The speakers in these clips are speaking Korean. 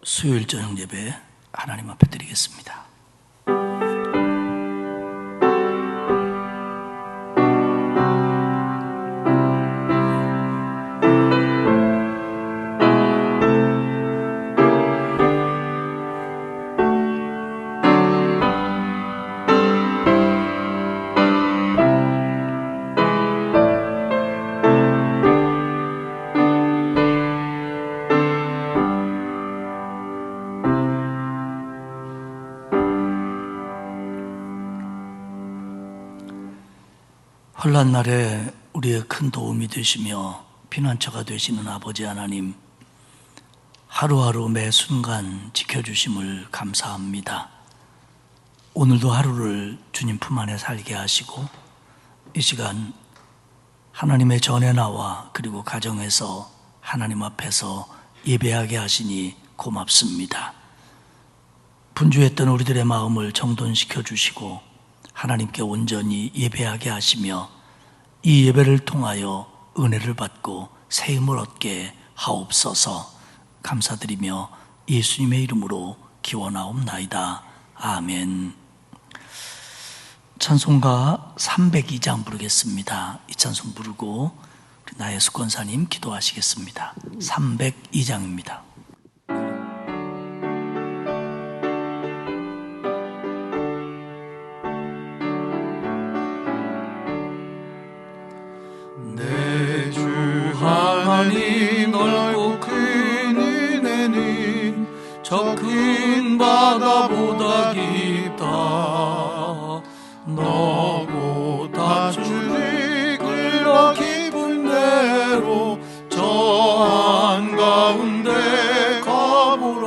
수요일 저녁 예배 하나님 앞에 드리겠습니다. 혼란 날에 우리의 큰 도움이 되시며 피난처가 되시는 아버지 하나님, 하루하루 매 순간 지켜주심을 감사합니다. 오늘도 하루를 주님 품 안에 살게 하시고 이 시간 하나님의 전에 나와 그리고 가정에서 하나님 앞에서 예배하게 하시니 고맙습니다. 분주했던 우리들의 마음을 정돈시켜 주시고 하나님께 온전히 예배하게 하시며 이 예배를 통하여 은혜를 받고 새 힘을 얻게 하옵소서. 감사드리며 예수님의 이름으로 기원하옵나이다. 아멘. 찬송가 302장 부르겠습니다. 이 찬송 부르고 나의 수권사님 기도하시겠습니다. 302장입니다. 하나님 넓고 큰 은혜는 저 큰 바다보다 깊다. 너고 다줄이 흘러 깊은 대로 저 한가운데 가보라.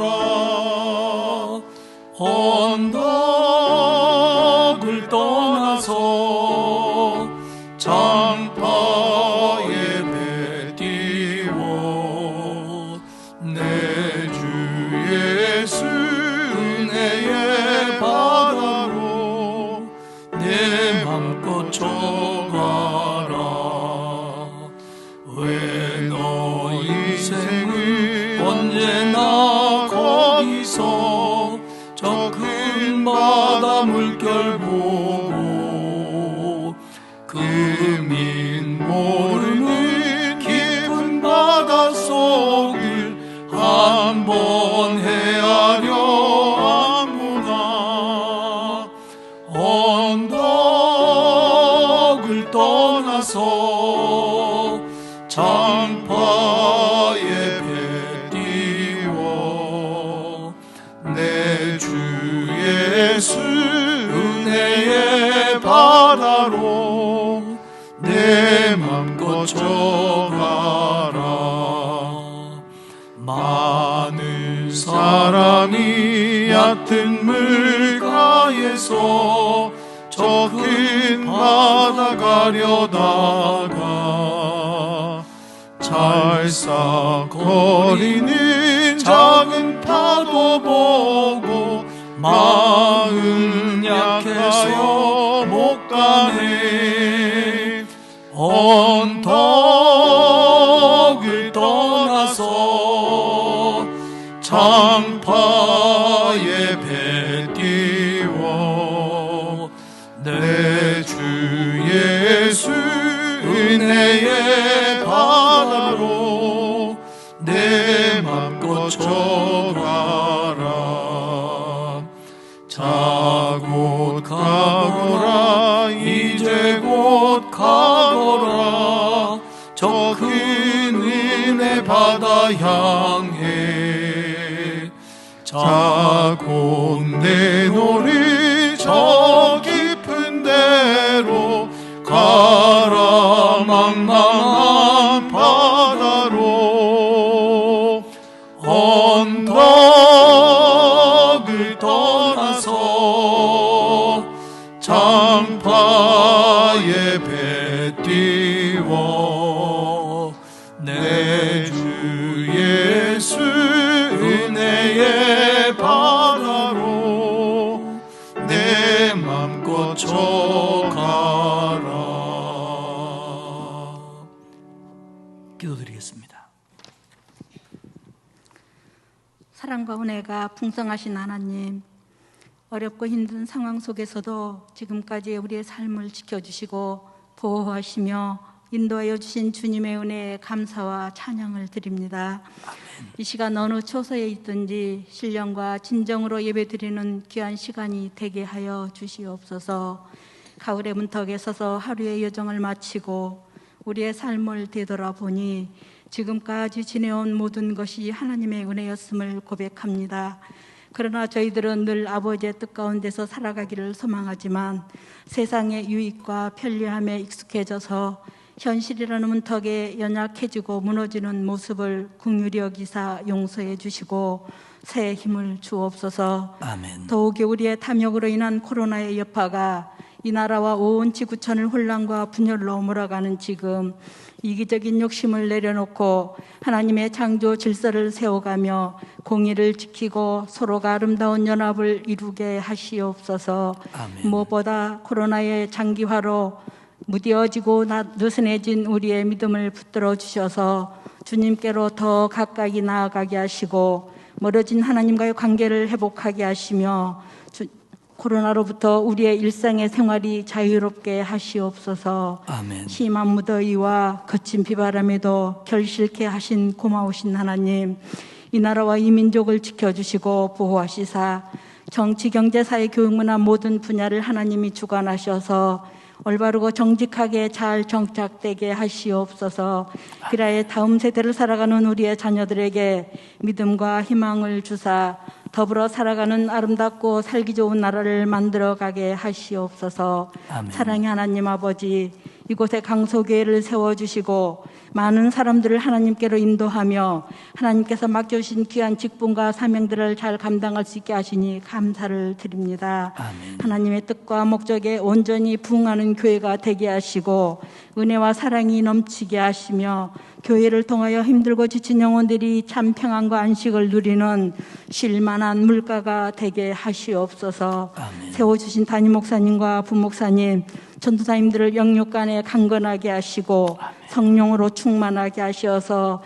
언덕을 떠나서 장파에 내 주 예수 은혜의 바다로 내 맘껏 쳐가라. 왜 너 인생을 언제나 거기서 저 큰 바다 물결 보고 금인 모르는 깊은 바다 속을 한번 헤아려 아무나. 언덕을 떠나서 장파에 배 띄워 내 주 예수 은혜의 바다로 내 맘껏 쳐가라. 많은 사람이 얕은 물가에서 저 큰 바다 가려다가 찰싹거리는 작은 파도 보고 마음 약해서 못 가네. 언덕을 떠나서 장파에 배 띄워 내 주 예수 은혜의 바다로 내 맘껏 쳐가라. 자곧 가거라. 이제 곧 가거라. 저 큰 은혜 바다 향해 자곧 내노를 저 깊은 데로 가라. 망망한 바다로 언덕을 떠나서 장파에 배 띄워 내 주 예수 은혜의 바다로 내 맘껏 쳐가라. 기도드리겠습니다. 사랑과 은혜가 풍성하신 하나님, 어렵고 힘든 상황 속에서도 지금까지 우리의 삶을 지켜주시고 보호하시며 인도하여 주신 주님의 은혜에 감사와 찬양을 드립니다. 이 시간 어느 처소에 있든지 신령과 진정으로 예배드리는 귀한 시간이 되게 하여 주시옵소서. 가을의 문턱에 서서 하루의 여정을 마치고 우리의 삶을 되돌아보니 지금까지 지내온 모든 것이 하나님의 은혜였음을 고백합니다. 그러나 저희들은 늘 아버지의 뜻 가운데서 살아가기를 소망하지만 세상의 유익과 편리함에 익숙해져서 현실이라는 문턱에 연약해지고 무너지는 모습을 긍휼히 여기사 용서해 주시고 새 힘을 주옵소서. 아멘. 더욱이 우리의 탐욕으로 인한 코로나의 여파가 이 나라와 온 지구촌을 혼란과 분열로 몰아가는 지금 이기적인 욕심을 내려놓고 하나님의 창조 질서를 세워가며 공의를 지키고 서로가 아름다운 연합을 이루게 하시옵소서. 아멘. 무엇보다 코로나의 장기화로 무뎌지고 느슨해진 우리의 믿음을 붙들어 주셔서 주님께로 더 가까이 나아가게 하시고 멀어진 하나님과의 관계를 회복하게 하시며 코로나로부터 우리의 일상의 생활이 자유롭게 하시옵소서. 아멘. 심한 무더위와 거친 비바람에도 결실케 하신 고마우신 하나님, 이 나라와 이 민족을 지켜주시고 보호하시사 정치, 경제, 사회, 교육, 문화 모든 분야를 하나님이 주관하셔서 올바르고 정직하게 잘 정착되게 하시옵소서. 그라의 다음 세대를 살아가는 우리의 자녀들에게 믿음과 희망을 주사 더불어 살아가는 아름답고 살기 좋은 나라를 만들어가게 하시옵소서. 아멘. 사랑의 하나님 아버지, 이곳에 강소교회를 세워주시고 많은 사람들을 하나님께로 인도하며 하나님께서 맡겨주신 귀한 직분과 사명들을 잘 감당할 수 있게 하시니 감사를 드립니다. 아멘. 하나님의 뜻과 목적에 온전히 부응하는 교회가 되게 하시고 은혜와 사랑이 넘치게 하시며 교회를 통하여 힘들고 지친 영혼들이 참 평안과 안식을 누리는 쉴만한 물가가 되게 하시옵소서. 아멘. 세워주신 담임 목사님과 부목사님, 전도사님들을 영육간에 강건하게 하시고 성령으로 충만하게 하셔서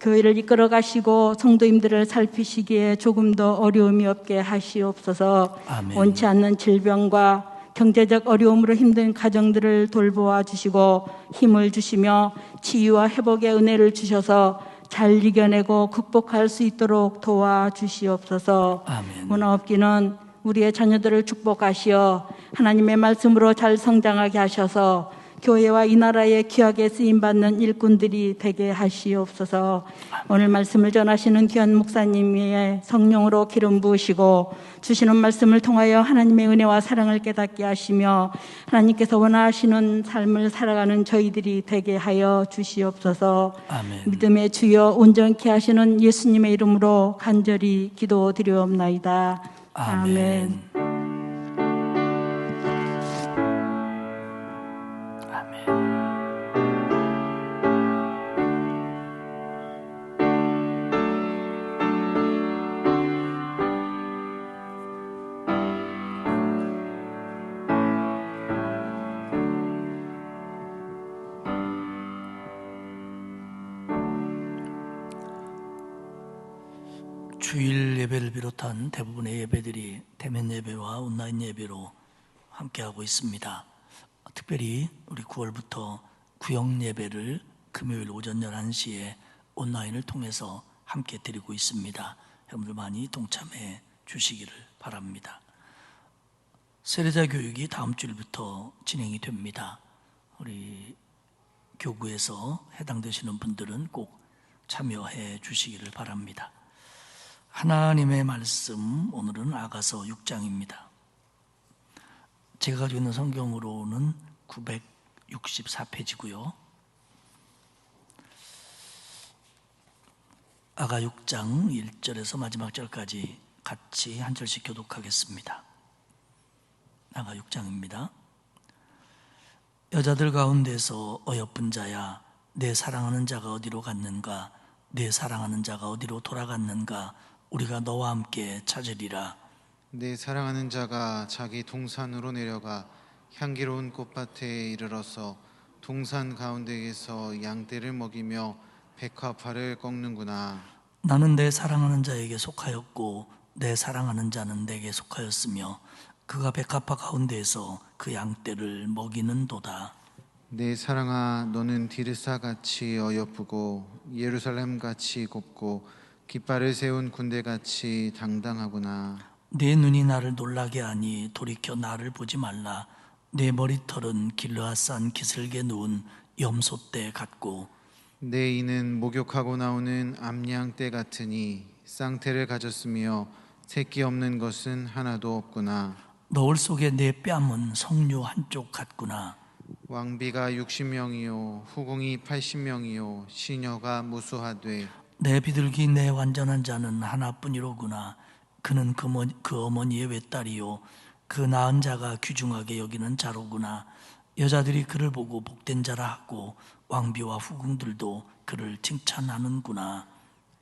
교회를 이끌어 가시고 성도님들을 살피시기에 조금 더 어려움이 없게 하시옵소서. 아멘. 원치 않는 질병과 경제적 어려움으로 힘든 가정들을 돌보아 주시고 힘을 주시며 치유와 회복의 은혜를 주셔서 잘 이겨내고 극복할 수 있도록 도와주시옵소서. 아멘. 문화업기는 우리의 자녀들을 축복하시어 하나님의 말씀으로 잘 성장하게 하셔서 교회와 이 나라에 귀하게 쓰임받는 일꾼들이 되게 하시옵소서. 오늘 말씀을 전하시는 귀한 목사님의 성령으로 기름 부으시고 주시는 말씀을 통하여 하나님의 은혜와 사랑을 깨닫게 하시며 하나님께서 원하시는 삶을 살아가는 저희들이 되게 하여 주시옵소서. 아멘. 믿음의 주여 온전케 하시는 예수님의 이름으로 간절히 기도드리옵나이다. 아멘. 주일 예배를 비롯한 대부분의 예배들이 대면 예배와 온라인 예배로 함께하고 있습니다. 특별히 우리 9월부터 구역 예배를 금요일 오전 11시에 온라인을 통해서 함께 드리고 있습니다. 여러분들 많이 동참해 주시기를 바랍니다. 세례자 교육이 다음 주일부터 진행이 됩니다. 우리 교구에서 해당되시는 분들은 꼭 참여해 주시기를 바랍니다. 하나님의 말씀, 오늘은 아가서 6장입니다. 제가 가지고 있는 성경으로는 964페이지고요. 아가 6장 1절에서 마지막 절까지 같이 한 절씩 교독하겠습니다. 아가 6장입니다. 여자들 가운데서 어여쁜 자야, 내 사랑하는 자가 어디로 갔는가? 내 사랑하는 자가 어디로 돌아갔는가? 우리가 너와 함께 찾으리라. 내 사랑하는 자가 자기 동산으로 내려가 향기로운 꽃밭에 이르러서 동산 가운데에서 양떼를 먹이며 백합화를 꺾는구나. 나는 내 사랑하는 자에게 속하였고 내 사랑하는 자는 내게 속하였으며 그가 백합화 가운데에서 그 양떼를 먹이는도다. 내 사랑아, 너는 디르사같이 어여쁘고 예루살렘같이 곱고 깃발을 세운 군대같이 당당하구나. 내 눈이 나를 놀라게 하니 돌이켜 나를 보지 말라. 내 머리털은 길르앗산 기슭에 누운 염소떼 같고 내 이는 목욕하고 나오는 암양떼 같으니 쌍태를 가졌으며 새끼 없는 것은 하나도 없구나. 너울 속에 내 뺨은 석류 한쪽 같구나. 왕비가 60명이요 후궁이 80명이요 시녀가 무수하되 내 비둘기 내 완전한 자는 하나뿐이로구나. 그는 그 어머니의 외딸이요 그 낳은 자가 귀중하게 여기는 자로구나. 여자들이 그를 보고 복된 자라 하고 왕비와 후궁들도 그를 칭찬하는구나.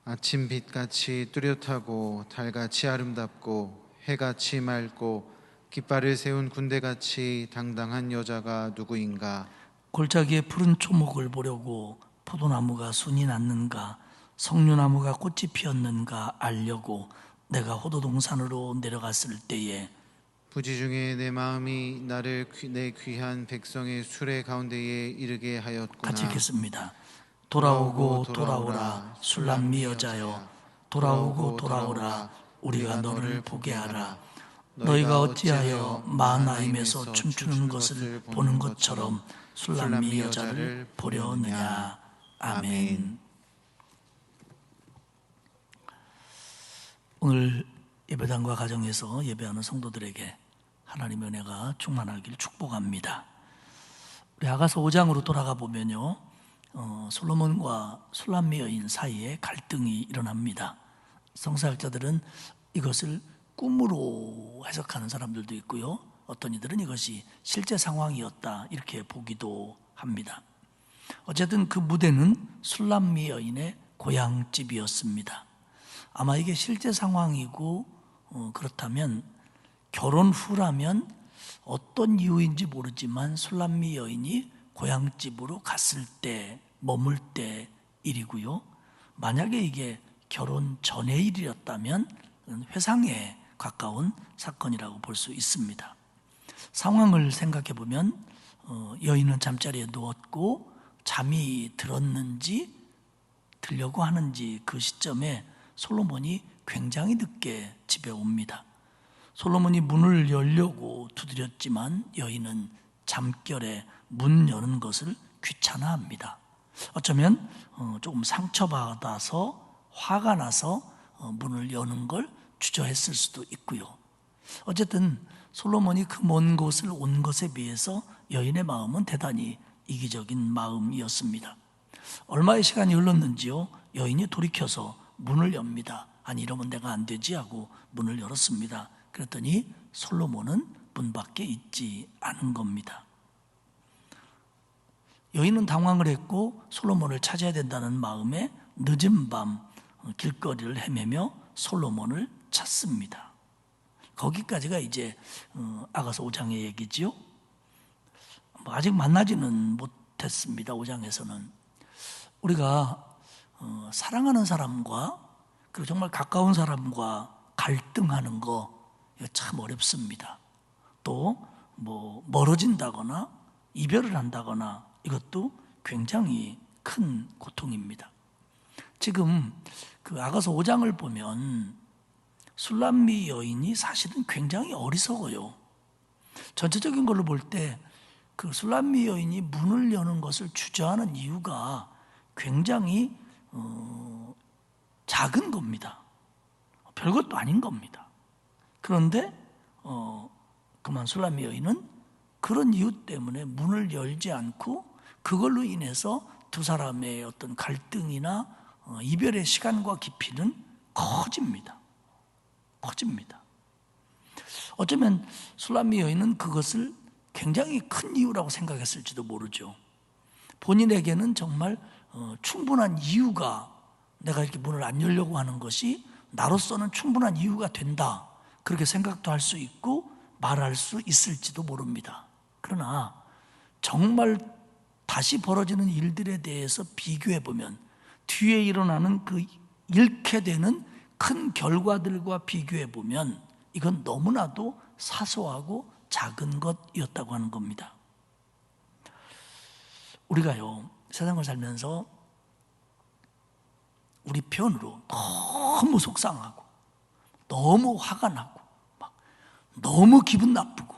아침 빛같이 뚜렷하고 달같이 아름답고 해같이 맑고 깃발을 세운 군대같이 당당한 여자가 누구인가. 골짜기에 푸른 초목을 보려고 포도나무가 순이 났는가 석류나무가 꽃이 피었는가 알려고 내가 호도동산으로 내려갔을 때에 부지 중에 내 마음이 나를 내 귀한 백성의 수레 가운데에 이르게 하였구나. 같이 읽겠습니다. 돌아오고 돌아오라 술람미 여자여 돌아오고 돌아오라 우리가 너를 보게 하라. 너희가 어찌하여 마하나임에서 춤추는 것을 보는 것처럼 술람미 여자를 보려느냐. 아멘. 오늘 예배당과 가정에서 예배하는 성도들에게 하나님의 은혜가 충만하길 축복합니다. 우리 아가서 5장으로 돌아가 보면요, 솔로몬과 술람미 여인 사이에 갈등이 일어납니다. 성사학자들은 이것을 꿈으로 해석하는 사람들도 있고요, 어떤 이들은 이것이 실제 상황이었다 이렇게 보기도 합니다. 어쨌든 그 무대는 술람미 여인의 고향집이었습니다. 아마 이게 실제 상황이고 그렇다면 결혼 후라면 어떤 이유인지 모르지만 술람미 여인이 고향집으로 갔을 때 머물 때 일이고요, 만약에 이게 결혼 전의 일이었다면 회상에 가까운 사건이라고 볼 수 있습니다. 상황을 생각해 보면 여인은 잠자리에 누웠고 잠이 들었는지 들려고 하는지 그 시점에 솔로몬이 굉장히 늦게 집에 옵니다. 솔로몬이 문을 열려고 두드렸지만 여인은 잠결에 문 여는 것을 귀찮아합니다. 어쩌면 조금 상처받아서 화가 나서 문을 여는 걸 주저했을 수도 있고요. 어쨌든 솔로몬이 그 먼 곳을 온 것에 비해서 여인의 마음은 대단히 이기적인 마음이었습니다. 얼마의 시간이 흘렀는지요, 여인이 돌이켜서 문을 엽니다. 아니 이러면 내가 안 되지 하고 문을 열었습니다. 그랬더니 솔로몬은 문 밖에 있지 않은 겁니다. 여인은 당황을 했고 솔로몬을 찾아야 된다는 마음에 늦은 밤 길거리를 헤매며 솔로몬을 찾습니다. 거기까지가 이제 아가서 5장의 얘기지요. 아직 만나지는 못했습니다. 5장에서는 우리가 사랑하는 사람과 그리고 정말 가까운 사람과 갈등하는 거 이거 참 어렵습니다. 또 뭐 멀어진다거나 이별을 한다거나 이것도 굉장히 큰 고통입니다. 지금 그 아가서 5장을 보면 술람미 여인이 사실은 굉장히 어리석어요. 전체적인 걸로 볼 때 그 술람미 여인이 문을 여는 것을 주저하는 이유가 굉장히 작은 겁니다. 별것도 아닌 겁니다. 그런데 그만 술람미 여인은 그런 이유 때문에 문을 열지 않고 그걸로 인해서 두 사람의 어떤 갈등이나 이별의 시간과 깊이는 커집니다. 어쩌면 술람미 여인은 그것을 굉장히 큰 이유라고 생각했을지도 모르죠. 본인에게는 정말 충분한 이유가, 내가 이렇게 문을 안 열려고 하는 것이 나로서는 충분한 이유가 된다, 그렇게 생각도 할 수 있고 말할 수 있을지도 모릅니다. 그러나 정말 다시 벌어지는 일들에 대해서 비교해 보면 뒤에 일어나는 그 잃게 되는 큰 결과들과 비교해 보면 이건 너무나도 사소하고 작은 것이었다고 하는 겁니다. 우리가요, 세상을 살면서 우리 편으로 너무 속상하고 너무 화가 나고 막 너무 기분 나쁘고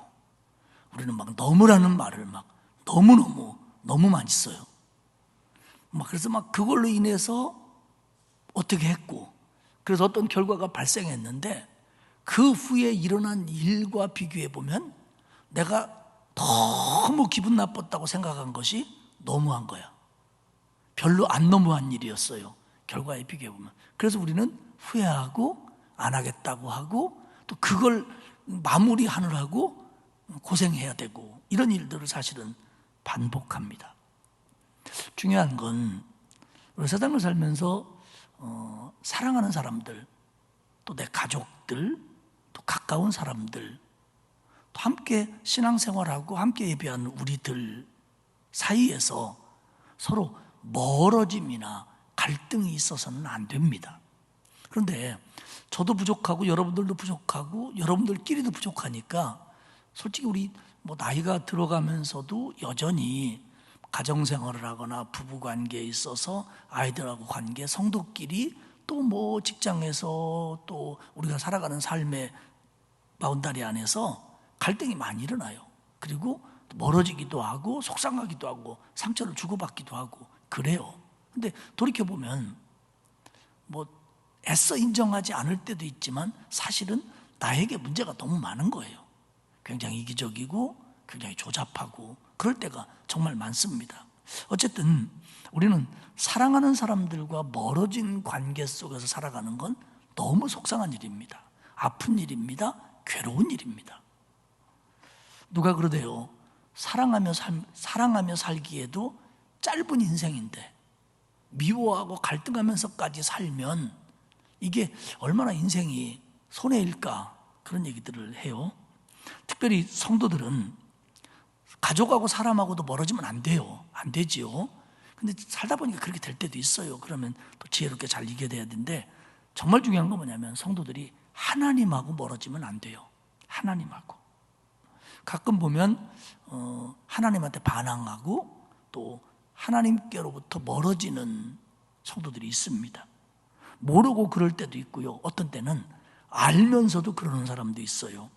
우리는 막 너무라는 말을 막 너무 많이 써요. 그래서 막 그걸로 인해서 어떻게 했고 그래서 어떤 결과가 발생했는데 그 후에 일어난 일과 비교해 보면 내가 너무 기분 나빴다고 생각한 것이 너무한 거야. 별로 안 너무한 일이었어요. 결과에 비교해 보면. 그래서 우리는 후회하고 안 하겠다고 하고 또 그걸 마무리하느라고 고생해야 되고 이런 일들을 사실은 반복합니다. 중요한 건 우리 세상을 살면서 사랑하는 사람들, 또 내 가족들, 또 가까운 사람들, 또 함께 신앙생활하고 함께 예배하는 우리들 사이에서 서로 멀어짐이나 갈등이 있어서는 안 됩니다. 그런데 저도 부족하고 여러분들도 부족하고 여러분들끼리도 부족하니까 솔직히 우리 나이가 들어가면서도 여전히 가정생활을 하거나 부부관계에 있어서 아이들하고 관계, 성도끼리 또 직장에서 또 우리가 살아가는 삶의 바운다리 안에서 갈등이 많이 일어나요. 그리고 멀어지기도 하고 속상하기도 하고 상처를 주고받기도 하고 그래요. 근데 돌이켜보면 애써 인정하지 않을 때도 있지만 사실은 나에게 문제가 너무 많은 거예요. 굉장히 이기적이고 굉장히 조잡하고 그럴 때가 정말 많습니다. 어쨌든 우리는 사랑하는 사람들과 멀어진 관계 속에서 살아가는 건 너무 속상한 일입니다. 아픈 일입니다. 괴로운 일입니다. 누가 그러대요. 사랑하며 살기에도 짧은 인생인데 미워하고 갈등하면서까지 살면 이게 얼마나 인생이 손해일까 그런 얘기들을 해요. 특별히 성도들은 가족하고 사람하고도 멀어지면 안 돼요. 안 되지요. 근데 살다 보니까 그렇게 될 때도 있어요. 그러면 또 지혜롭게 잘 이겨야 되는데 정말 중요한 건 뭐냐면 성도들이 하나님하고 멀어지면 안 돼요. 하나님하고. 가끔 보면 하나님한테 반항하고 또 하나님께로부터 멀어지는 성도들이 있습니다. 모르고 그럴 때도 있고요. 어떤 때는 알면서도 그러는 사람도 있어요.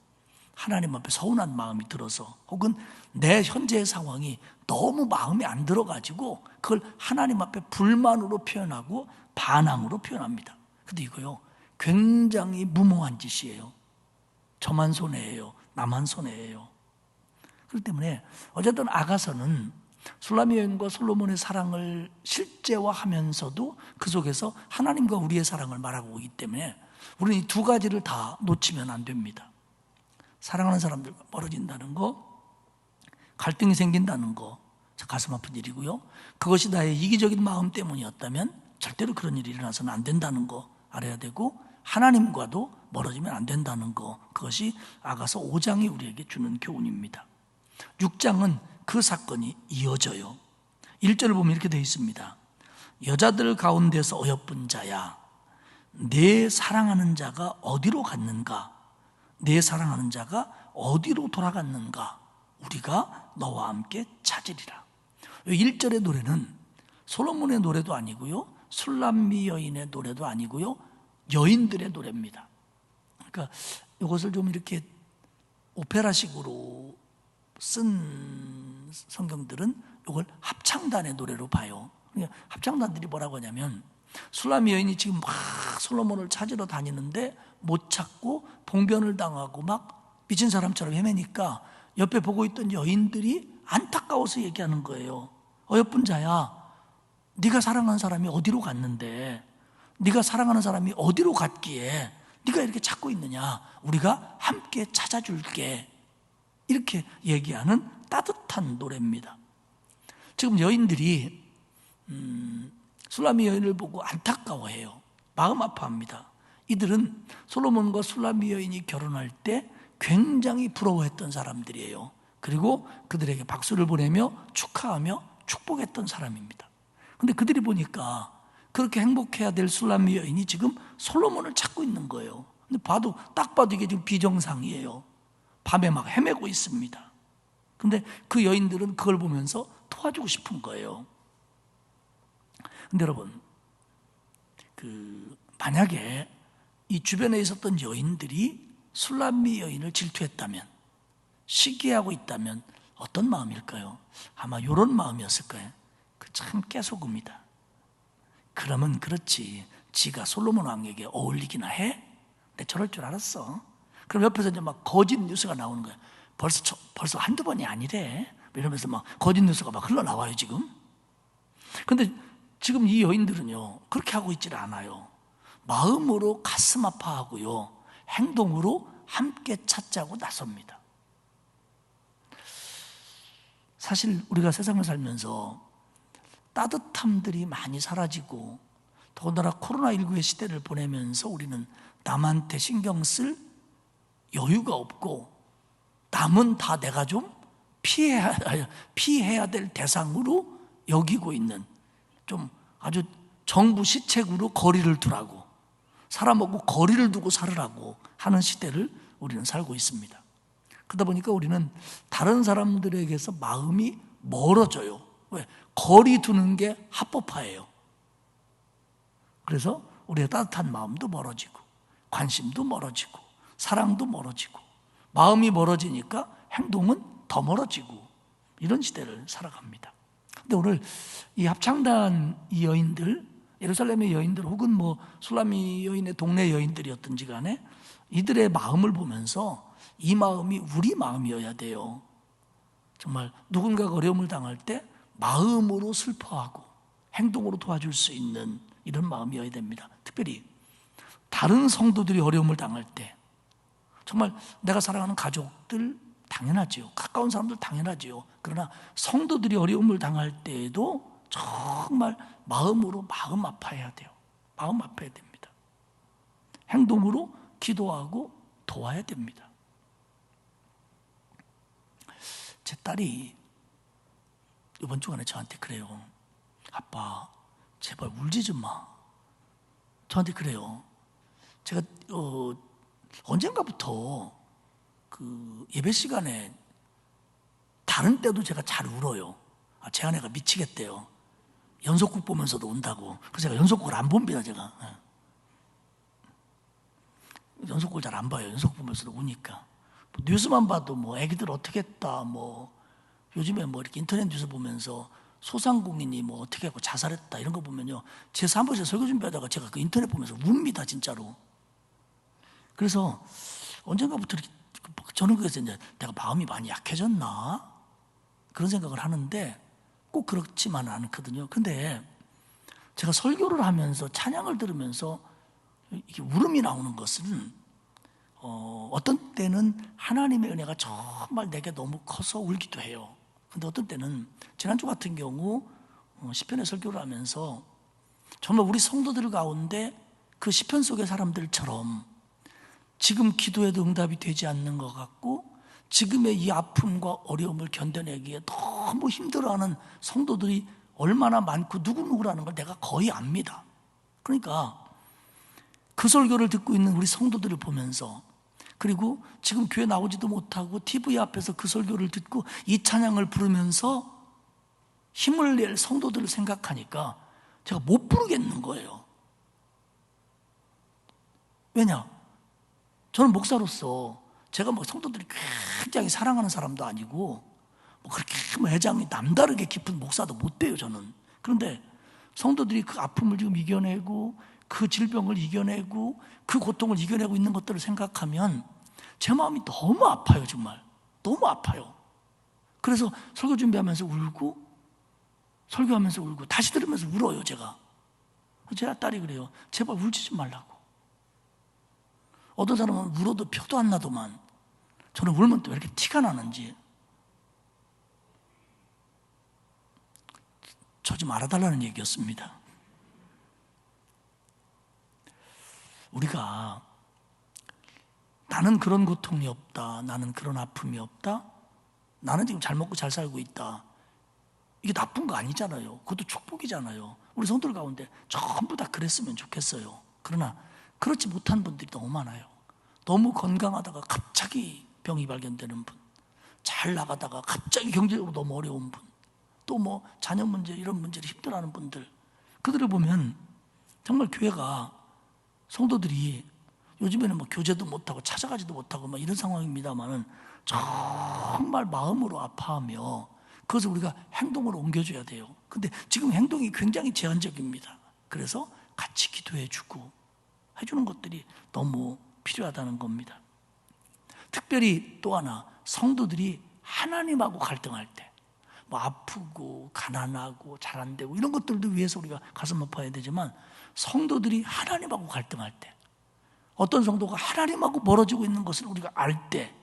하나님 앞에 서운한 마음이 들어서 혹은 내 현재의 상황이 너무 마음에 안 들어가지고 그걸 하나님 앞에 불만으로 표현하고 반항으로 표현합니다. 근데 이거요 굉장히 무모한 짓이에요. 저만 손해예요. 나만 손해예요. 그렇기 때문에 어쨌든 아가서는 술라미 여인과 솔로몬의 사랑을 실제화하면서도 그 속에서 하나님과 우리의 사랑을 말하고 오기 때문에 우리는 이 두 가지를 다 놓치면 안 됩니다. 사랑하는 사람들과 멀어진다는 거, 갈등이 생긴다는 거, 가슴 아픈 일이고요. 그것이 나의 이기적인 마음 때문이었다면 절대로 그런 일이 일어나서는 안 된다는 거 알아야 되고 하나님과도 멀어지면 안 된다는 거, 그것이 아가서 5장이 우리에게 주는 교훈입니다. 6장은 그 사건이 이어져요. 1절을 보면 이렇게 되어 있습니다. 여자들 가운데서 어여쁜 자야, 내 사랑하는 자가 어디로 갔는가? 내 사랑하는 자가 어디로 돌아갔는가? 우리가 너와 함께 찾으리라. 1절의 노래는 솔로몬의 노래도 아니고요, 술람미 여인의 노래도 아니고요, 여인들의 노래입니다. 그러니까 이것을 좀 이렇게 오페라식으로 쓴 성경들은 이걸 합창단의 노래로 봐요. 그러니까 합창단들이 뭐라고 하냐면 술람미 여인이 지금 막 솔로몬을 찾으러 다니는데 못 찾고 봉변을 당하고 막 미친 사람처럼 헤매니까 옆에 보고 있던 여인들이 안타까워서 얘기하는 거예요. 어여쁜 자야, 네가 사랑하는 사람이 어디로 갔는데, 네가 사랑하는 사람이 어디로 갔기에 네가 이렇게 찾고 있느냐, 우리가 함께 찾아줄게, 이렇게 얘기하는 따뜻한 노래입니다. 지금 여인들이 술라미 여인을 보고 안타까워해요. 마음 아파합니다. 이들은 솔로몬과 술라미 여인이 결혼할 때 굉장히 부러워했던 사람들이에요. 그리고 그들에게 박수를 보내며 축하하며 축복했던 사람입니다. 근데 그들이 보니까 그렇게 행복해야 될 술람미 여인이 지금 솔로몬을 찾고 있는 거예요. 근데 딱 봐도 이게 지금 비정상이에요. 밤에 막 헤매고 있습니다. 근데 그 여인들은 그걸 보면서 도와주고 싶은 거예요. 근데 여러분, 만약에 이 주변에 있었던 여인들이 술람미 여인을 질투했다면, 시기하고 있다면 어떤 마음일까요? 아마 이런 마음이었을 거예요. 그 참 깨소금이다. 그러면 그렇지, 지가 솔로몬 왕에게 어울리기나 해? 내 저럴 줄 알았어. 그럼 옆에서 이제 막 거짓 뉴스가 나오는 거야. 벌써 한두 번이 아니래. 이러면서 막 거짓 뉴스가 막 흘러나와요, 지금. 근데 지금 이 여인들은요, 그렇게 하고 있질 않아요. 마음으로 가슴 아파하고요, 행동으로 함께 찾자고 나섭니다. 사실 우리가 세상을 살면서 따뜻함들이 많이 사라지고, 더군다나 코로나19의 시대를 보내면서 우리는 남한테 신경 쓸 여유가 없고, 남은 다 내가 좀 피해야 될 대상으로 여기고 있는, 좀 아주 정부 시책으로 거리를 두라고, 살아먹고 거리를 두고 살으라고 하는 시대를 우리는 살고 있습니다. 그러다 보니까 우리는 다른 사람들에게서 마음이 멀어져요. 왜? 거리 두는 게 합법화예요. 그래서 우리의 따뜻한 마음도 멀어지고, 관심도 멀어지고, 사랑도 멀어지고, 마음이 멀어지니까 행동은 더 멀어지고, 이런 시대를 살아갑니다. 근데 오늘 이 합창단 이 여인들, 예루살렘의 여인들 혹은 뭐 술람미 여인의 동네 여인들이었든지 간에 이들의 마음을 보면서 이 마음이 우리 마음이어야 돼요. 정말 누군가가 어려움을 당할 때 마음으로 슬퍼하고 행동으로 도와줄 수 있는 이런 마음이어야 됩니다. 특별히 다른 성도들이 어려움을 당할 때, 정말 내가 사랑하는 가족들 당연하지요. 가까운 사람들 당연하지요. 그러나 성도들이 어려움을 당할 때에도 정말 마음으로 마음 아파해야 돼요. 마음 아파야 됩니다. 행동으로 기도하고 도와야 됩니다. 제 딸이 이번 주간에 저한테 그래요. 아빠, 제발 울지 좀 마. 저한테 그래요. 제가 언젠가부터 그 예배 시간에 다른 때도 제가 잘 울어요. 제 아내가 미치겠대요. 연속극 보면서도 운다고. 그래서 제가 연속극을 안 봅니다, 제가. 연속극을 잘 안 봐요. 연속극 보면서도 우니까. 뉴스만 봐도 뭐 애기들 어떻게 했다, 뭐 요즘에 뭐 이렇게 인터넷 뉴스 보면서 소상공인이 뭐 어떻게 하고 자살했다 이런 거 보면요, 제 사무실에 설교 준비하다가 제가 그 인터넷 보면서 웁니다, 진짜로. 그래서 언젠가부터 이렇게 저는 그래서 이제 내가 마음이 많이 약해졌나 그런 생각을 하는데 꼭 그렇지만은 않거든요. 근데 제가 설교를 하면서 찬양을 들으면서 이게 울음이 나오는 것은 어떤 때는 하나님의 은혜가 정말 내게 너무 커서 울기도 해요. 근데 어떤 때는 지난주 같은 경우 시편의 설교를 하면서 정말 우리 성도들 가운데 그 시편 속의 사람들처럼 지금 기도해도 응답이 되지 않는 것 같고, 지금의 이 아픔과 어려움을 견뎌내기에 너무 힘들어하는 성도들이 얼마나 많고 누구누구라는 걸 내가 거의 압니다. 그러니까 그 설교를 듣고 있는 우리 성도들을 보면서, 그리고 지금 교회 나오지도 못하고 TV 앞에서 그 설교를 듣고 이 찬양을 부르면서 힘을 낼 성도들을 생각하니까 제가 못 부르겠는 거예요. 왜냐? 저는 목사로서 제가 뭐 성도들이 굉장히 사랑하는 사람도 아니고 뭐 그렇게 뭐 애정이 남다르게 깊은 목사도 못 돼요, 저는. 그런데 성도들이 그 아픔을 지금 이겨내고 그 질병을 이겨내고 그 고통을 이겨내고 있는 것들을 생각하면 제 마음이 너무 아파요, 정말. 너무 아파요. 그래서 설교 준비하면서 울고, 설교하면서 울고, 다시 들으면서 울어요, 제가. 제 딸이 그래요. 제발 울지 좀 말라고. 어떤 사람은 울어도 표도 안 나더만 저는 울면 또 왜 이렇게 티가 나는지 저 좀 알아달라는 얘기였습니다. 우리가 나는 그런 고통이 없다, 나는 그런 아픔이 없다, 나는 지금 잘 먹고 잘 살고 있다, 이게 나쁜 거 아니잖아요. 그것도 축복이잖아요. 우리 성도들 가운데 전부 다 그랬으면 좋겠어요. 그러나 그렇지 못한 분들이 너무 많아요. 너무 건강하다가 갑자기 병이 발견되는 분, 잘 나가다가 갑자기 경제적으로 너무 어려운 분, 또 뭐 자녀 문제 이런 문제를 힘들어하는 분들, 그들을 보면 정말 교회가, 성도들이 요즘에는 뭐 교제도 못하고 찾아가지도 못하고 막 이런 상황입니다만은 정말 마음으로 아파하며 그것을 우리가 행동으로 옮겨줘야 돼요. 근데 지금 행동이 굉장히 제한적입니다. 그래서 같이 기도해주고 해주는 것들이 너무 필요하다는 겁니다. 특별히 또 하나, 성도들이 하나님하고 갈등할 때, 뭐 아프고 가난하고 잘 안 되고 이런 것들도 위해서 우리가 가슴 아파야 되지만, 성도들이 하나님하고 갈등할 때, 어떤 성도가 하나님하고 멀어지고 있는 것을 우리가 알 때,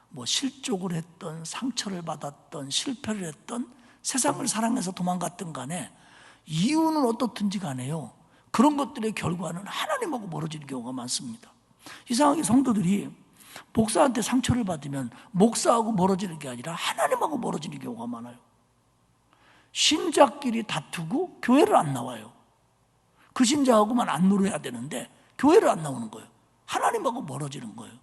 뭐 실족을 했던, 상처를 받았던, 실패를 했던, 세상을 사랑해서 도망갔던 간에 이유는 어떻든지 간에요, 그런 것들의 결과는 하나님하고 멀어지는 경우가 많습니다. 이상하게 성도들이 목사한테 상처를 받으면 목사하고 멀어지는 게 아니라 하나님하고 멀어지는 경우가 많아요. 신자끼리 다투고 교회를 안 나와요. 그 신자하고만 안 놀아야 되는데 교회를 안 나오는 거예요. 하나님하고 멀어지는 거예요.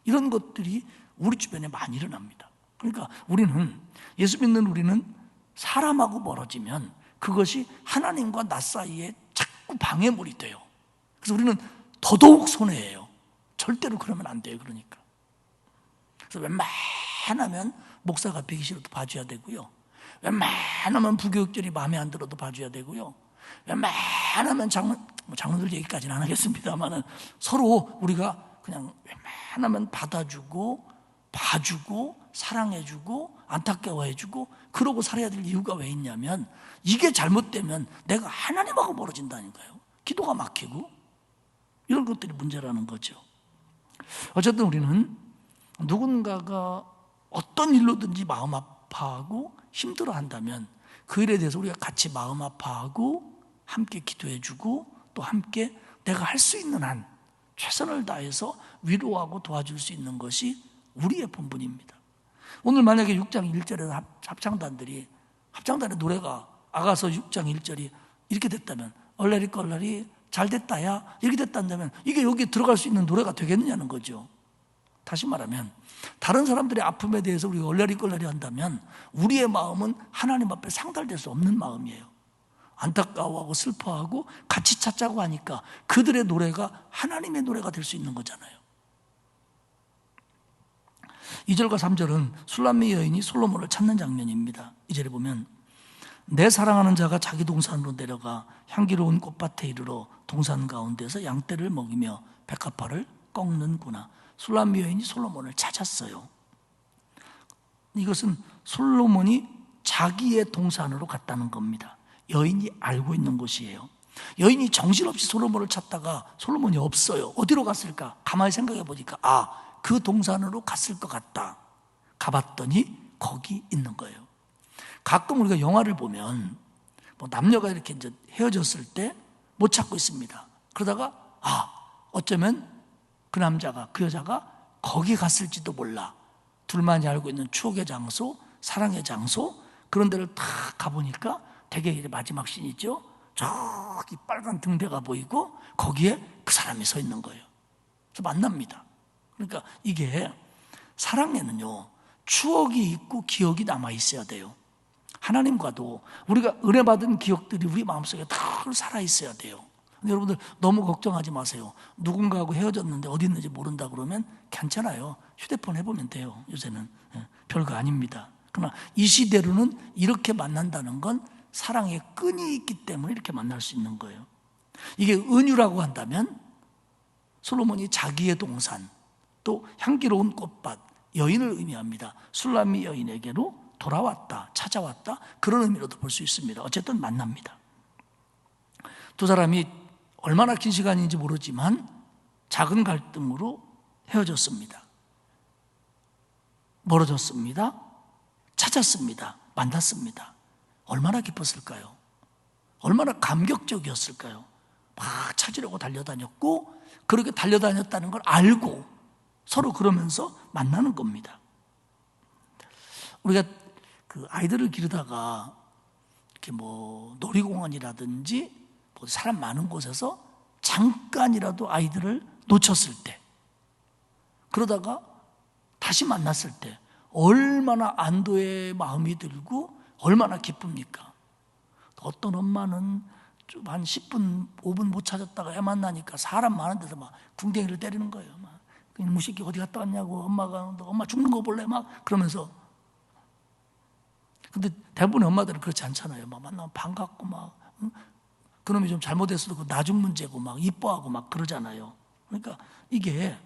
이런 것들이 우리 주변에 많이 일어납니다. 그러니까 우리는, 예수 믿는 우리는 사람하고 멀어지면 그것이 하나님과 나 사이에 자꾸 방해물이 돼요. 그래서 우리는 더더욱 손해예요. 절대로 그러면 안 돼요. 그러니까. 그래서 웬만하면 목사가 뵈기 싫어도 봐줘야 되고요. 웬만하면 부교육절이 마음에 안 들어도 봐줘야 되고요. 웬만하면 장로들 얘기까지는 안 하겠습니다만은 서로 우리가 그냥 웬만하면 받아주고 봐주고 사랑해주고 안타까워해주고 그러고 살아야 될 이유가 왜 있냐면, 이게 잘못되면 내가 하나님하고 멀어진다니까요. 기도가 막히고 이런 것들이 문제라는 거죠. 어쨌든 우리는 누군가가 어떤 일로든지 마음 아파하고 힘들어한다면 그 일에 대해서 우리가 같이 마음 아파하고 함께 기도해주고 또 함께 내가 할 수 있는 한 최선을 다해서 위로하고 도와줄 수 있는 것이 우리의 본분입니다. 오늘 만약에 6장 1절에서 합창단의 노래가 아가서 6장 1절이 이렇게 됐다면, 얼레리 껄레리 잘 됐다야 이렇게 됐다면 이게 여기 들어갈 수 있는 노래가 되겠느냐는 거죠. 다시 말하면 다른 사람들의 아픔에 대해서 우리가 얼레리 껄레리 한다면 우리의 마음은 하나님 앞에 상달될 수 없는 마음이에요. 안타까워하고 슬퍼하고 같이 찾자고 하니까 그들의 노래가 하나님의 노래가 될 수 있는 거잖아요. 2절과 3절은 술람미 여인이 솔로몬을 찾는 장면입니다. 2절에 보면 내 사랑하는 자가 자기 동산으로 내려가 향기로운 꽃밭에 이르러 동산 가운데서 양떼를 먹이며 백합화를 꺾는구나. 술람미 여인이 솔로몬을 찾았어요. 이것은 솔로몬이 자기의 동산으로 갔다는 겁니다. 여인이 알고 있는 곳이에요. 여인이 정신없이 솔로몬을 찾다가 솔로몬이 없어요. 어디로 갔을까? 가만히 생각해 보니까 그 동산으로 갔을 것 같다. 가봤더니 거기 있는 거예요. 가끔 우리가 영화를 보면 뭐 남녀가 이렇게 이제 헤어졌을 때 못 찾고 있습니다. 그러다가 어쩌면 그 남자가, 그 여자가 거기 갔을지도 몰라. 둘만이 알고 있는 추억의 장소, 사랑의 장소, 그런 데를 딱 가보니까 되게 마지막 씬이죠. 저기 빨간 등대가 보이고 거기에 그 사람이 서 있는 거예요. 그래서 만납니다. 그러니까 이게 사랑에는요, 추억이 있고 기억이 남아 있어야 돼요. 하나님과도 우리가 은혜 받은 기억들이 우리 마음속에 다 살아 있어야 돼요. 근데 여러분들 너무 걱정하지 마세요. 누군가하고 헤어졌는데 어디 있는지 모른다 그러면 괜찮아요. 휴대폰 해보면 돼요. 요새는 별거 아닙니다. 그러나 이 시대로는 이렇게 만난다는 건 사랑의 끈이 있기 때문에 이렇게 만날 수 있는 거예요. 이게 은유라고 한다면 솔로몬이 자기의 동산, 또 향기로운 꽃밭, 여인을 의미합니다. 술람미 여인에게로 돌아왔다, 찾아왔다, 그런 의미로도 볼 수 있습니다. 어쨌든 만납니다. 두 사람이 얼마나 긴 시간인지 모르지만 작은 갈등으로 헤어졌습니다. 멀어졌습니다. 찾았습니다. 만났습니다. 얼마나 기뻤을까요? 얼마나 감격적이었을까요? 막 찾으려고 달려다녔고, 그렇게 달려다녔다는 걸 알고 서로 그러면서 만나는 겁니다. 우리가 그 아이들을 기르다가 이렇게 뭐 놀이공원이라든지 뭐 사람 많은 곳에서 잠깐이라도 아이들을 놓쳤을 때, 그러다가 다시 만났을 때 얼마나 안도의 마음이 들고 얼마나 기쁩니까? 어떤 엄마는 좀 한 10분, 5분 못 찾았다가 애 만나니까 사람 많은 데서 막 궁뎅이를 때리는 거예요. 막 이놈의 새끼 어디 갔다 왔냐고, 엄마가 너 엄마 죽는 거 볼래? 막 그러면서. 근데 대부분의 엄마들은 그렇지 않잖아요. 막 만나면 반갑고 막, 응? 그놈이 좀 잘못했어도 그 나중 문제고 막 이뻐하고 막 그러잖아요. 그러니까 이게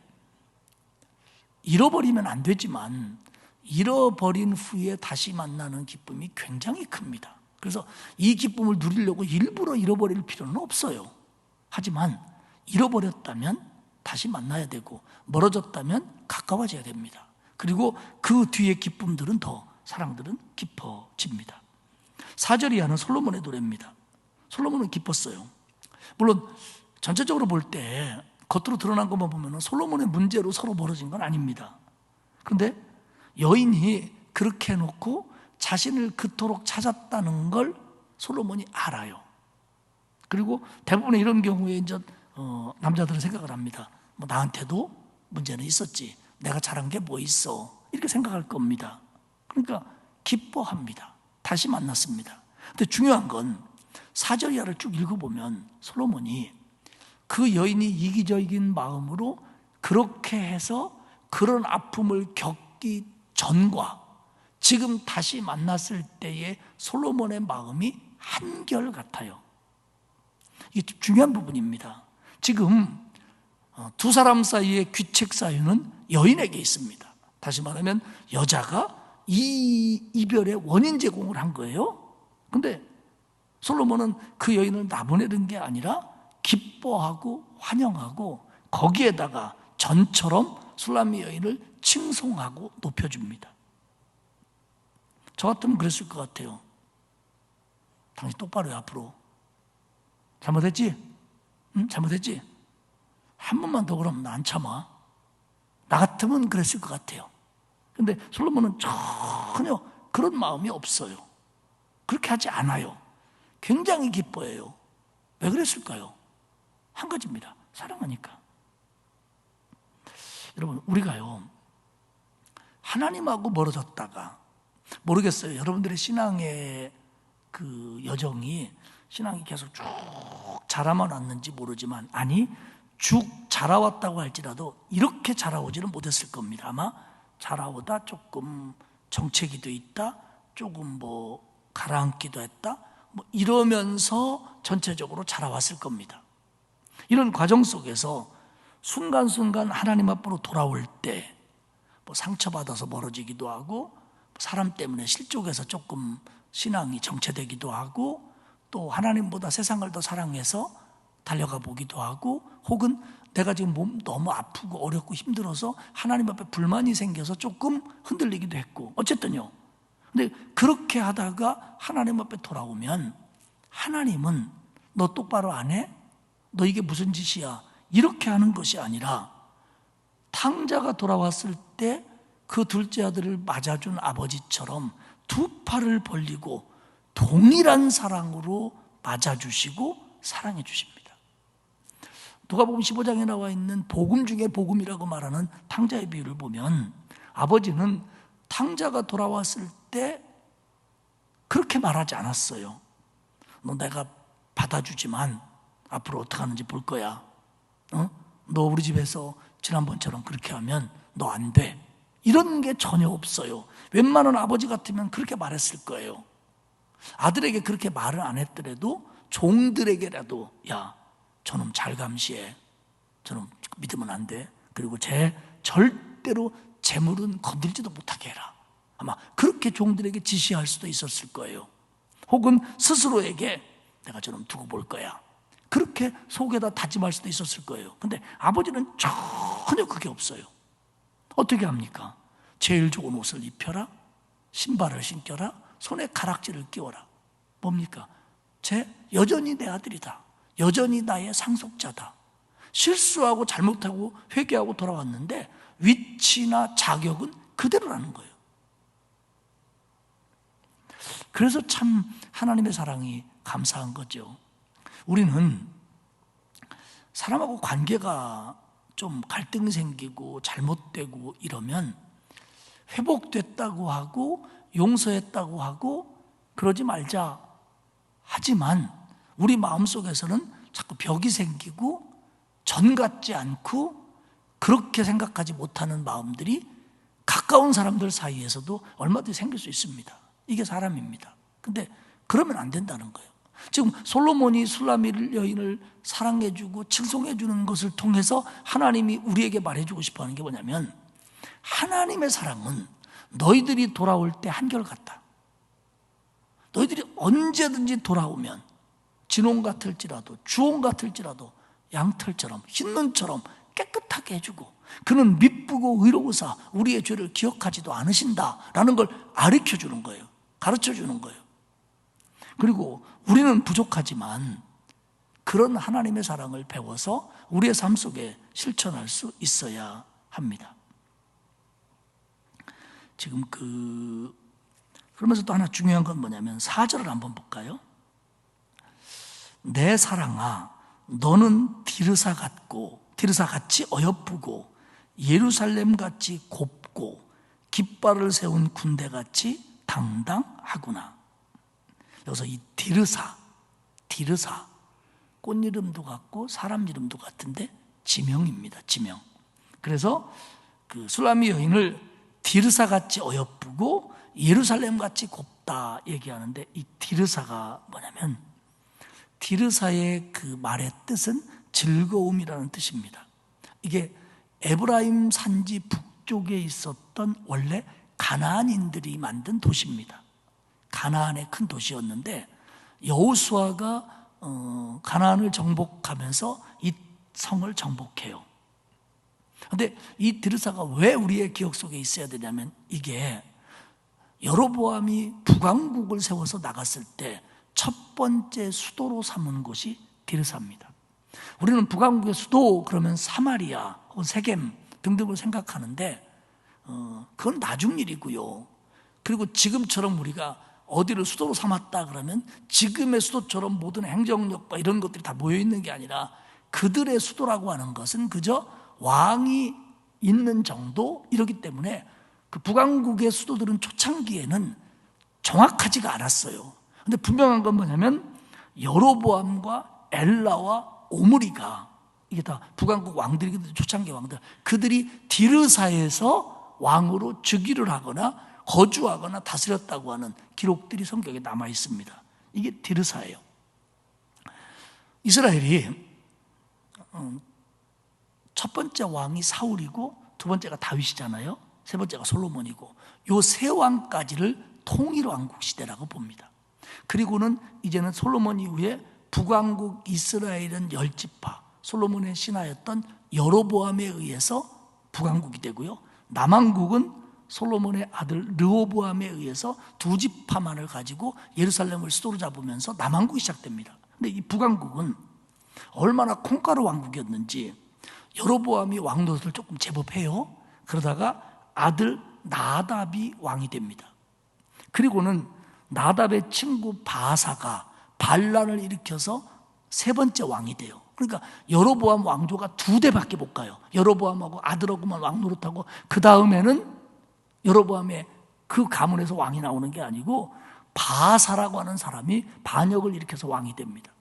잃어버리면 안 되지만 잃어버린 후에 다시 만나는 기쁨이 굉장히 큽니다. 그래서 이 기쁨을 누리려고 일부러 잃어버릴 필요는 없어요. 하지만 잃어버렸다면 다시 만나야 되고 멀어졌다면 가까워져야 됩니다. 그리고 그 뒤에 기쁨들은 더, 사랑들은 깊어집니다. 4절이 하는 솔로몬의 노래입니다. 솔로몬은 기뻤어요. 물론 전체적으로 볼 때 겉으로 드러난 것만 보면 솔로몬의 문제로 서로 멀어진 건 아닙니다. 그런데 여인이 그렇게 해놓고 자신을 그토록 찾았다는 걸 솔로몬이 알아요. 그리고 대부분의 이런 경우에 이제 남자들은 생각을 합니다. 뭐 나한테도 문제는 있었지, 내가 잘한 게 뭐 있어, 이렇게 생각할 겁니다. 그러니까 기뻐합니다. 다시 만났습니다. 근데 중요한 건 4절 이하를 쭉 읽어보면 솔로몬이 그 여인이 이기적인 마음으로 그렇게 해서 그런 아픔을 겪기 전과 지금 다시 만났을 때의 솔로몬의 마음이 한결같아요. 이게 중요한 부분입니다. 지금 두 사람 사이의 귀책 사유는 여인에게 있습니다. 다시 말하면 여자가 이 이별의 원인 제공을 한 거예요. 근데 솔로몬은 그 여인을 나보내는 게 아니라 기뻐하고 환영하고 거기에다가 전처럼 술람미 여인을 칭송하고 높여줍니다. 저 같으면 그랬을 것 같아요. 당신 똑바로 해, 앞으로. 잘못했지? 응? 잘못했지? 한 번만 더 그러면 나 안 참아. 나 같으면 그랬을 것 같아요. 근데 솔로몬은 전혀 그런 마음이 없어요. 그렇게 하지 않아요. 굉장히 기뻐해요. 왜 그랬을까요? 한 가지입니다. 사랑하니까. 여러분, 우리가요, 하나님하고 멀어졌다가, 모르겠어요. 여러분들의 신앙의 그 여정이, 신앙이 계속 쭉 자라만 왔는지 모르지만, 아니, 쭉 자라왔다고 할지라도 이렇게 자라오지는 못했을 겁니다. 아마 자라오다 조금 정체기도 있다, 조금 뭐 가라앉기도 했다, 뭐 이러면서 전체적으로 자라왔을 겁니다. 이런 과정 속에서 순간순간 하나님 앞으로 돌아올 때 뭐 상처받아서 멀어지기도 하고, 사람 때문에 실족해서 조금 신앙이 정체되기도 하고, 또 하나님보다 세상을 더 사랑해서 달려가 보기도 하고, 혹은 내가 지금 몸 너무 아프고 어렵고 힘들어서 하나님 앞에 불만이 생겨서 조금 흔들리기도 했고, 어쨌든요. 근데 그렇게 하다가 하나님 앞에 돌아오면 하나님은 너 똑바로 안 해? 너 이게 무슨 짓이야? 이렇게 하는 것이 아니라 탕자가 돌아왔을 때 그 둘째 아들을 맞아준 아버지처럼 두 팔을 벌리고 동일한 사랑으로 맞아주시고 사랑해 주십니다. 누가복음 15장에 나와 있는 복음 중에 복음이라고 말하는 탕자의 비유를 보면 아버지는 탕자가 돌아왔을 때 그렇게 말하지 않았어요. 너 내가 받아주지만 앞으로 어떻게 하는지 볼 거야. 너 우리 집에서 지난번처럼 그렇게 하면 너 안 돼. 이런 게 전혀 없어요. 웬만한 아버지 같으면 그렇게 말했을 거예요. 아들에게 그렇게 말을 안 했더라도 종들에게라도, 야, 저놈 잘 감시해. 저놈 믿으면 안 돼. 그리고 절대로 재물은 건들지도 못하게 해라. 아마 그렇게 종들에게 지시할 수도 있었을 거예요. 혹은 스스로에게 내가 저놈 두고 볼 거야. 그렇게 속에다 다짐할 수도 있었을 거예요. 근데 아버지는 전혀 그게 없어요. 어떻게 합니까? 제일 좋은 옷을 입혀라, 신발을 신겨라, 손에 가락지를 끼워라. 뭡니까? 여전히 내 아들이다. 여전히 나의 상속자다. 실수하고 잘못하고 회개하고 돌아왔는데 위치나 자격은 그대로라는 거예요. 그래서 참 하나님의 사랑이 감사한 거죠. 우리는 사람하고 관계가 좀 갈등이 생기고 잘못되고 이러면 회복됐다고 하고 용서했다고 하고 그러지 말자 하지만 우리 마음속에서는 자꾸 벽이 생기고 전 같지 않고 그렇게 생각하지 못하는 마음들이 가까운 사람들 사이에서도 얼마든지 생길 수 있습니다. 이게 사람입니다. 근데 그러면 안 된다는 거예요. 지금 솔로몬이 술라미 여인을 사랑해주고 칭송해주는 것을 통해서 하나님이 우리에게 말해주고 싶어하는 게 뭐냐면 하나님의 사랑은 너희들이 돌아올 때 한결같다. 너희들이 언제든지 돌아오면 진홍 같을지라도 주홍 같을지라도 양털처럼 흰 눈처럼 깨끗하게 해주고 그는 미쁘고 의로우사 우리의 죄를 기억하지도 않으신다라는 걸 가르쳐주는 거예요. 가르쳐주는 거예요. 그리고 우리는 부족하지만 그런 하나님의 사랑을 배워서 우리의 삶 속에 실천할 수 있어야 합니다. 지금 그러면서 또 하나 중요한 건 뭐냐면 4절을 한번 볼까요? 내 사랑아 너는 디르사같이 어여쁘고 예루살렘같이 곱고 깃발을 세운 군대같이 당당하구나. 여기서 이 디르사 꽃 이름도 같고 사람 이름도 같은데 지명입니다. 지명. 그래서 그 술라미 여인을 디르사같이 어여쁘고 예루살렘같이 곱다 얘기하는데 이 디르사가 뭐냐면 디르사의 그 말의 뜻은 즐거움이라는 뜻입니다. 이게 에브라임 산지 북쪽에 있었던 원래 가나안인들이 만든 도시입니다. 가나안의 큰 도시였는데 여호수아가 가나안을 정복하면서 이 성을 정복해요. 그런데 이 디르사가 왜 우리의 기억 속에 있어야 되냐면 이게 여로보암이 북왕국을 세워서 나갔을 때 첫 번째 수도로 삼은 곳이 디르사입니다. 우리는 북왕국의 수도 그러면 사마리아 혹은 세겜 등등을 생각하는데 그건 나중 일이고요. 그리고 지금처럼 우리가 어디를 수도로 삼았다 그러면 지금의 수도처럼 모든 행정력과 이런 것들이 다 모여있는 게 아니라 그들의 수도라고 하는 것은 그저 왕이 있는 정도 이러기 때문에 그 북왕국의 수도들은 초창기에는 정확하지가 않았어요. 근데 분명한 건 뭐냐면 여로보암과 엘라와 오므리가 이게 다 북왕국 왕들이거든요. 초창기 왕들. 그들이 디르사에서 왕으로 즉위를 하거나 거주하거나 다스렸다고 하는 기록들이 성경에 남아 있습니다. 이게 디르사예요. 이스라엘이 첫 번째 왕이 사울이고 두 번째가 다윗이잖아요. 세 번째가 솔로몬이고 요 세 왕까지를 통일왕국 시대라고 봅니다. 그리고는 이제는 솔로몬 이후에 북왕국 이스라엘은 10지파 솔로몬의 신하였던 여로보암에 의해서 북왕국이 되고요. 남왕국은 솔로몬의 아들 르호보암에 의해서 2지파만을 가지고 예루살렘을 수도로 잡으면서 남왕국이 시작됩니다. 근데 이 북왕국은 얼마나 콩가루 왕국이었는지 여로보암이 왕 노릇을 조금 제법 해요. 그러다가 아들 나답이 왕이 됩니다. 그리고는 나답의 친구 바사가 반란을 일으켜서 세 번째 왕이 돼요. 그러니까 여로보암 왕조가 2대밖에 못 가요. 여로보암하고 아들하고만 왕 노릇하고 그 다음에는 여로보암의 그 가문에서 왕이 나오는 게 아니고 바사라고 하는 사람이 반역을 일으켜서 왕이 됩니다.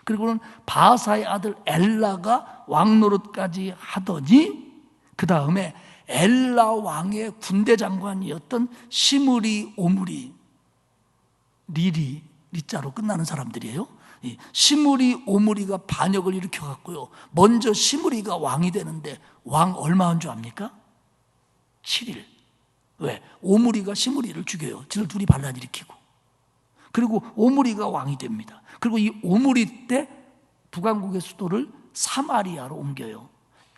그리고는 바사의 아들 엘라가 왕 노릇까지 하더니 그 다음에 엘라 왕의 군대 장관이었던 시므리, 오므리, 리자로 끝나는 사람들이에요. 시므리, 오므리가 반역을 일으켜갖고요. 먼저 시므리가 왕이 되는데 왕 얼마 한 줄 압니까? 7일. 왜? 오므리가 시므리를 죽여요. 지들 둘이 반란 일으키고. 그리고 오므리가 왕이 됩니다. 그리고 이 오므리 때 북왕국의 수도를 사마리아로 옮겨요.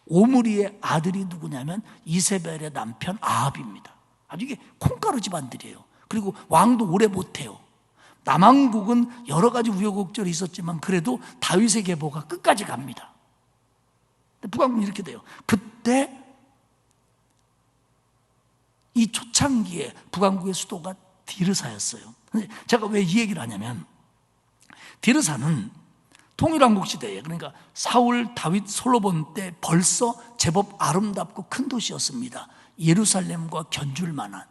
오므리의 아들이 누구냐면 이세벨의 남편 아합입니다. 아주 이게 콩가루 집안들이에요. 그리고 왕도 오래 못해요. 남왕국은 여러 가지 우여곡절이 있었지만 그래도 다윗의 계보가 끝까지 갑니다. 북왕국은 이렇게 돼요. 그때 이 초창기에 북왕국의 수도가 디르사였어요. 제가 왜 이 얘기를 하냐면 디르사는 통일왕국 시대에, 그러니까 사울, 다윗, 솔로몬 때 벌써 제법 아름답고 큰 도시였습니다. 예루살렘과 견줄 만한.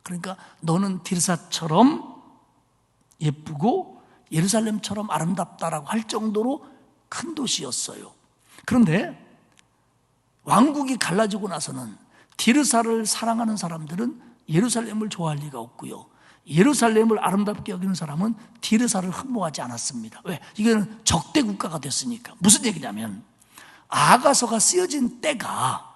그러니까 너는 디르사처럼 예쁘고 예루살렘처럼 아름답다라고 할 정도로 큰 도시였어요. 그런데 왕국이 갈라지고 나서는 디르사를 사랑하는 사람들은 예루살렘을 좋아할 리가 없고요, 예루살렘을 아름답게 여기는 사람은 디르사를 흠모하지 않았습니다. 왜? 이거는 적대 국가가 됐으니까. 무슨 얘기냐면 아가서가 쓰여진 때가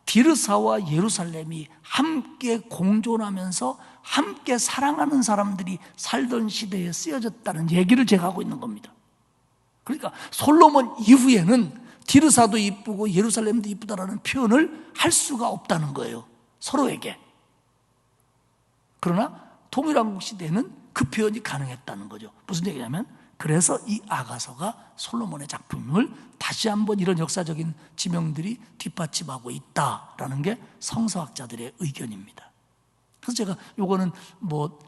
디르사와 예루살렘이 함께 공존하면서 함께 사랑하는 사람들이 살던 시대에 쓰여졌다는 얘기를 제가 하고 있는 겁니다. 그러니까 솔로몬 이후에는 디르사도 이쁘고 예루살렘도 이쁘다라는 표현을 할 수가 없다는 거예요, 서로에게. 그러나 통일왕국 시대에는 그 표현이 가능했다는 거죠. 무슨 얘기냐면 그래서 이 아가서가 솔로몬의 작품을 다시 한번 이런 역사적인 지명들이 뒷받침하고 있다라는 게 성서학자들의 의견입니다. 그래서 제가 요거는 뭐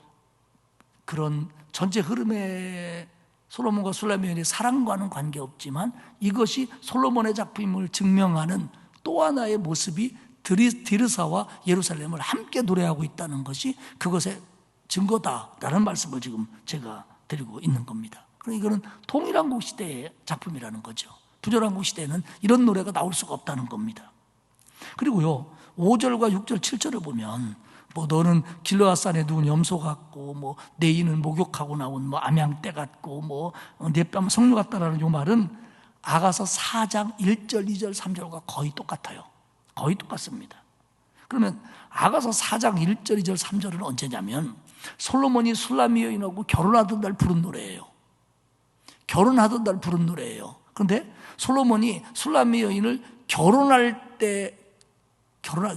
그런 전체 흐름에 솔로몬과 술라미엘의 사랑과는 관계없지만 이것이 솔로몬의 작품을 증명하는 또 하나의 모습이 디르사와 예루살렘을 함께 노래하고 있다는 것이 그것의 증거다라는 말씀을 지금 제가 드리고 있는 겁니다. 그러니까 이거는 통일왕국 시대의 작품이라는 거죠. 분열왕국 시대에는 이런 노래가 나올 수가 없다는 겁니다. 그리고요, 5절과 6절, 7절을 보면 뭐 너는 길르앗산에 누운 염소 같고 뭐 내 이는 목욕하고 나온 뭐 암양떼 같고 뭐 내 뺨 석류 같다라는 이 말은 아가서 4장 1절, 2절, 3절과 거의 똑같아요. 거의 똑같습니다. 그러면 아가서 4장 1절, 2절, 3절은 언제냐면 솔로몬이 술라미 여인하고 결혼하던 날 부른 노래예요. 결혼하던 날 부른 노래예요. 그런데 솔로몬이 술라미 여인을 결혼하기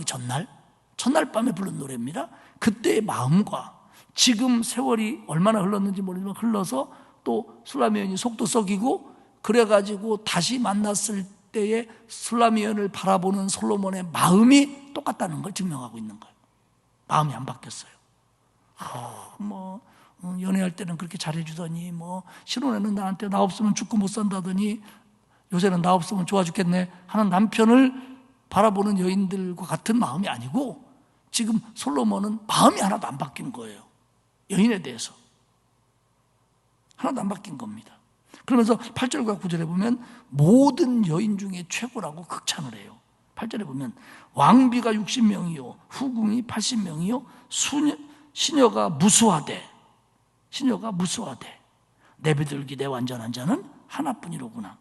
전날 밤에 부른 노래입니다. 그때의 마음과 지금 세월이 얼마나 흘렀는지 모르지만 흘러서 또 술라미 여인이 속도 썩이고 그래가지고 다시 만났을 때의 술라미 여인을 바라보는 솔로몬의 마음이 똑같다는 걸 증명하고 있는 거예요. 마음이 안 바뀌었어요. 연애할 때는 그렇게 잘해주더니 뭐 신혼에는 나한테 나 없으면 죽고 못 산다더니 요새는 나 없으면 좋아 죽겠네 하는 남편을 바라보는 여인들과 같은 마음이 아니고 지금 솔로몬은 마음이 하나도 안 바뀐 거예요. 여인에 대해서 하나도 안 바뀐 겁니다. 그러면서 8절과 9절에 보면 모든 여인 중에 최고라고 극찬을 해요. 8절에 보면 왕비가 60명이요 후궁이 80명이요 시녀가 무수하되 내 비둘기 내 완전한 자는 하나뿐이로구나.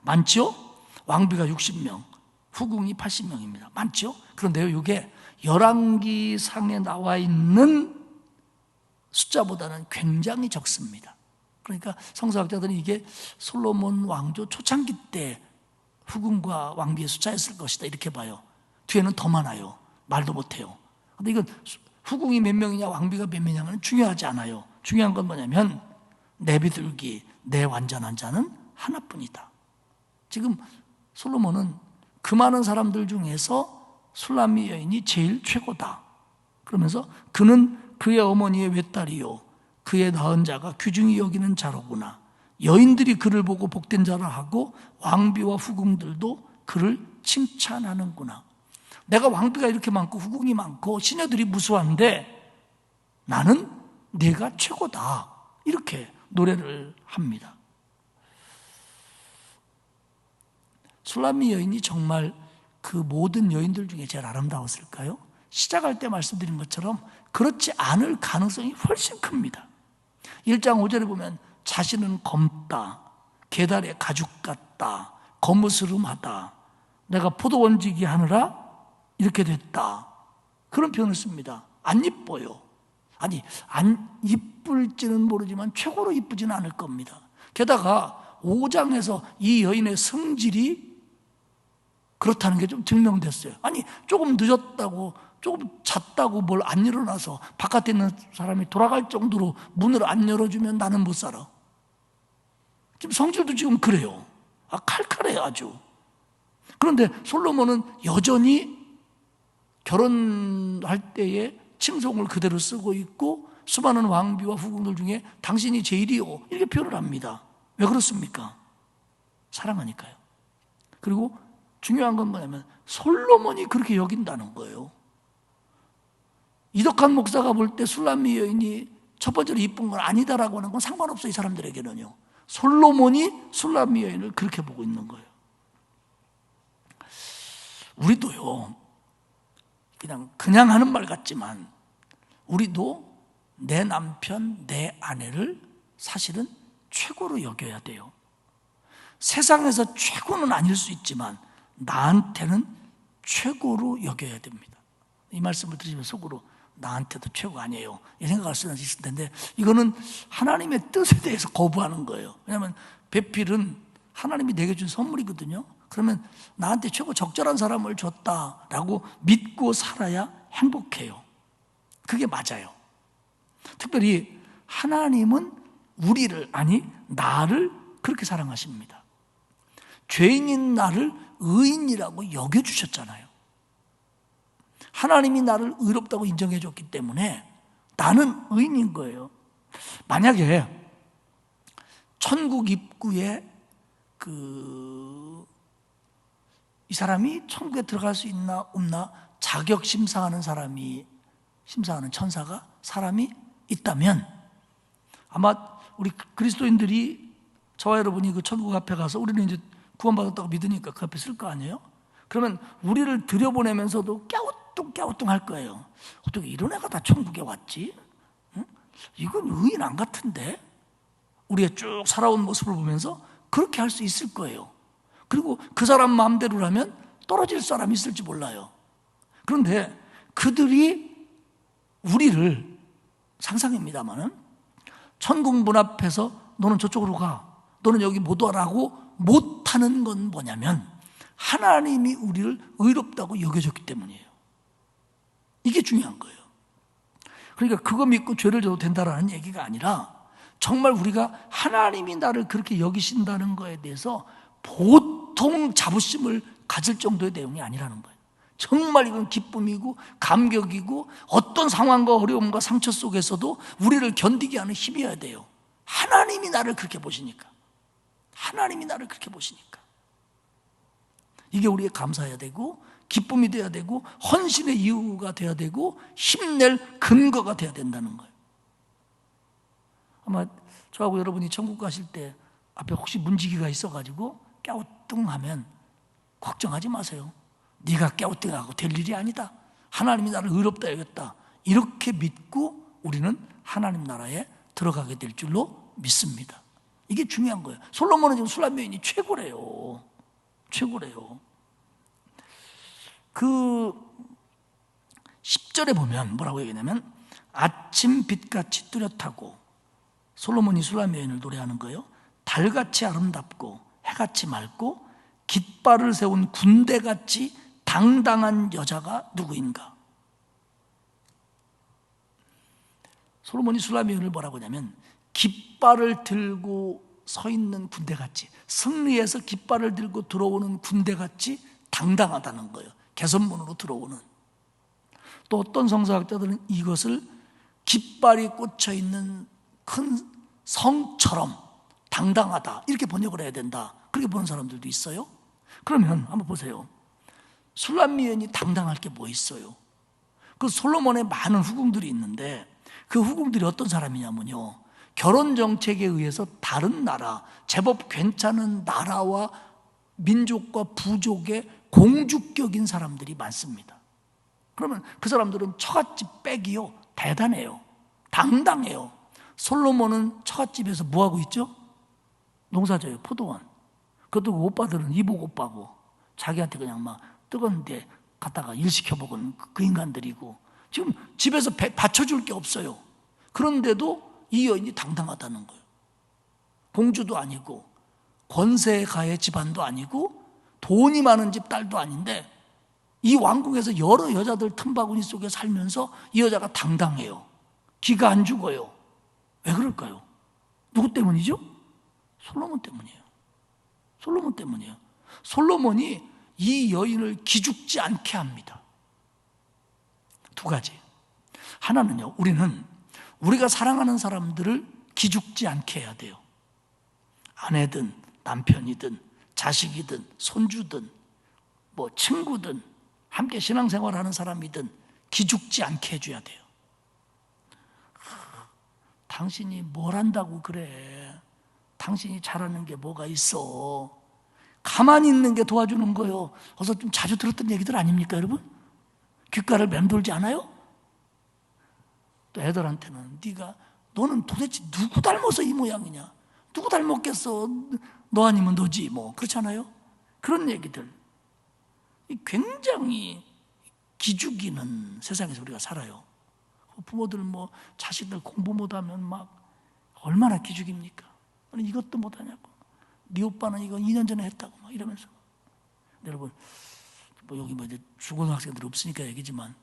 많죠? 왕비가 60명 후궁이 80명입니다. 많죠? 그런데요, 이게 열왕기상에 나와 있는 숫자보다는 굉장히 적습니다. 그러니까 성서학자들은 이게 솔로몬 왕조 초창기 때 후궁과 왕비의 숫자였을 것이다 이렇게 봐요. 뒤에는 더 많아요. 말도 못해요. 근데 이건 후궁이 몇 명이냐 왕비가 몇 명이냐는 중요하지 않아요. 중요한 건 뭐냐면 내 비둘기 내 완전한 자는 하나뿐이다. 지금 솔로몬은 그 많은 사람들 중에서 술라미 여인이 제일 최고다. 그러면서 그는 그의 어머니의 외딸이요 그의 낳은 자가 귀중히 여기는 자로구나. 여인들이 그를 보고 복된 자라 하고 왕비와 후궁들도 그를 칭찬하는구나. 내가 왕비가 이렇게 많고 후궁이 많고 시녀들이 무수한데 나는 네가 최고다. 이렇게 노래를 합니다. 술라미 여인이 정말 그 모든 여인들 중에 제일 아름다웠을까요? 시작할 때 말씀드린 것처럼 그렇지 않을 가능성이 훨씬 큽니다. 1장 5절에 보면 자신은 검다, 계달의 가죽 같다, 거무스름하다, 내가 포도원지기 하느라 이렇게 됐다. 그런 표현을 씁니다. 안 이뻐요. 아니, 안 이쁠지는 모르지만 최고로 이쁘지는 않을 겁니다. 게다가 5장에서 이 여인의 성질이 그렇다는 게 좀 증명됐어요. 아니, 조금 늦었다고, 조금 잤다고 뭘 안 일어나서 바깥에 있는 사람이 돌아갈 정도로 문을 안 열어주면 나는 못 살아. 지금 성질도 지금 그래요. 칼칼해요, 아주. 그런데 솔로몬은 여전히 결혼할 때에 칭송을 그대로 쓰고 있고 수많은 왕비와 후궁들 중에 당신이 제일이요 이렇게 표현을 합니다. 왜 그렇습니까? 사랑하니까요. 그리고 중요한 건 뭐냐면 솔로몬이 그렇게 여긴다는 거예요. 이덕한 목사가 볼 때 술람미 여인이 첫 번째로 이쁜 건 아니다라고 하는 건 상관없어요. 이 사람들에게는요. 솔로몬이 술람미 여인을 그렇게 보고 있는 거예요. 우리도요, 그냥 하는 말 같지만 우리도 내 남편, 내 아내를 사실은 최고로 여겨야 돼요. 세상에서 최고는 아닐 수 있지만 나한테는 최고로 여겨야 됩니다. 이 말씀을 들으시면 속으로 나한테도 최고 아니에요 이 생각할 수는 있을 텐데, 이거는 하나님의 뜻에 대해서 거부하는 거예요. 왜냐하면 배필은 하나님이 내게 준 선물이거든요. 그러면 나한테 최고 적절한 사람을 줬다라고 믿고 살아야 행복해요. 그게 맞아요. 특별히 하나님은 우리를, 아니 나를 그렇게 사랑하십니다. 죄인인 나를 의인이라고 여겨주셨잖아요. 하나님이 나를 의롭다고 인정해 줬기 때문에 나는 의인인 거예요. 만약에 천국 입구에 이 사람이 천국에 들어갈 수 있나 없나 자격 심사하는 천사가 사람이 있다면, 아마 우리 그리스도인들이, 저와 여러분이 그 천국 앞에 가서 우리는 이제 구원받았다고 믿으니까 그 앞에 쓸 거 아니에요? 그러면 우리를 들여보내면서도 깨우뚱 할 거예요. 어떻게 이런 애가 다 천국에 왔지? 응? 이건 의인 안 같은데? 우리가 쭉 살아온 모습을 보면서 그렇게 할 수 있을 거예요. 그리고 그 사람 마음대로라면 떨어질 사람이 있을지 몰라요. 그런데 그들이 우리를, 상상입니다마는, 천국 문 앞에서 너는 저쪽으로 가, 너는 여기 못 와라고 못하는 건 뭐냐면 하나님이 우리를 의롭다고 여겨줬기 때문이에요. 이게 중요한 거예요. 그러니까 그거 믿고 죄를 져도 된다라는 얘기가 아니라, 정말 우리가 하나님이 나를 그렇게 여기신다는 거에 대해서 보통 자부심을 가질 정도의 내용이 아니라는 거예요. 정말 이건 기쁨이고 감격이고 어떤 상황과 어려움과 상처 속에서도 우리를 견디게 하는 힘이어야 돼요. 하나님이 나를 그렇게 보시니까. 하나님이 나를 그렇게 보시니까. 이게 우리의 감사해야 되고 기쁨이 돼야 되고 헌신의 이유가 돼야 되고 힘낼 근거가 돼야 된다는 거예요. 아마 저하고 여러분이 천국 가실 때 앞에 혹시 문지기가 있어가지고 깨우뚱하면 걱정하지 마세요. 네가 깨우뚱하고 될 일이 아니다. 하나님이 나를 의롭다 여겼다. 이렇게 믿고 우리는 하나님 나라에 들어가게 될 줄로 믿습니다. 이게 중요한 거예요. 솔로몬은 지금 술람미 여인이 최고래요. 최고래요. 그 10절에 보면 뭐라고 얘기하냐면, 아침 빛같이 뚜렷하고, 솔로몬이 술람미 여인을 노래하는 거예요. 달같이 아름답고 해같이 맑고 깃발을 세운 군대같이 당당한 여자가 누구인가? 솔로몬이 술람미 여인을 뭐라고 하냐면, 깃발을 들고 서 있는 군대같이, 승리해서 깃발을 들고 들어오는 군대같이 당당하다는 거예요. 개선문으로 들어오는. 또 어떤 성서학자들은 이것을 깃발이 꽂혀 있는 큰 성처럼 당당하다, 이렇게 번역을 해야 된다, 그렇게 보는 사람들도 있어요. 그러면 한번 보세요. 술람미 여인이 당당할 게 뭐 있어요? 그 솔로몬의 많은 후궁들이 있는데, 그 후궁들이 어떤 사람이냐면요, 결혼 정책에 의해서 다른 나라, 제법 괜찮은 나라와 민족과 부족의 공주격인 사람들이 많습니다. 그러면 그 사람들은 처갓집 빽이요, 대단해요. 당당해요. 솔로몬은 처갓집에서 뭐하고 있죠? 농사져요. 포도원. 그것도 오빠들은 이복 오빠고, 자기한테 그냥 막 뜨거운 데 갖다가 일 시켜먹은 그 인간들이고, 지금 집에서 받쳐줄 게 없어요. 그런데도 이 여인이 당당하다는 거예요. 공주도 아니고 권세가의 집안도 아니고 돈이 많은 집 딸도 아닌데, 이 왕궁에서 여러 여자들 틈바구니 속에 살면서 이 여자가 당당해요. 기가 안 죽어요. 왜 그럴까요? 누구 때문이죠? 솔로몬 때문이에요. 솔로몬 때문이에요. 솔로몬이 이 여인을 기죽지 않게 합니다. 두 가지. 하나는요, 우리는 우리가 사랑하는 사람들을 기죽지 않게 해야 돼요. 아내든 남편이든 자식이든 손주든 뭐 친구든 함께 신앙생활하는 사람이든 기죽지 않게 해줘야 돼요. 당신이 뭘 한다고 그래? 당신이 잘하는 게 뭐가 있어? 가만히 있는 게 도와주는 거예요. 어서 좀 자주 들었던 얘기들 아닙니까, 여러분? 귓가를 맴돌지 않아요? 또 애들한테는 너는 도대체 누구 닮아서 이 모양이냐? 누구 닮았겠어? 너 아니면 너지 뭐 그렇잖아요? 그런 얘기들. 굉장히 기죽이는 세상에서 우리가 살아요. 부모들 뭐 자식들 공부 못하면 막 얼마나 기죽입니까? 너는 이것도 못하냐고. 네 오빠는 이거 2년 전에 했다고 막 이러면서. 여러분, 뭐 여기 뭐 이제 중고등학생들 없으니까 얘기지만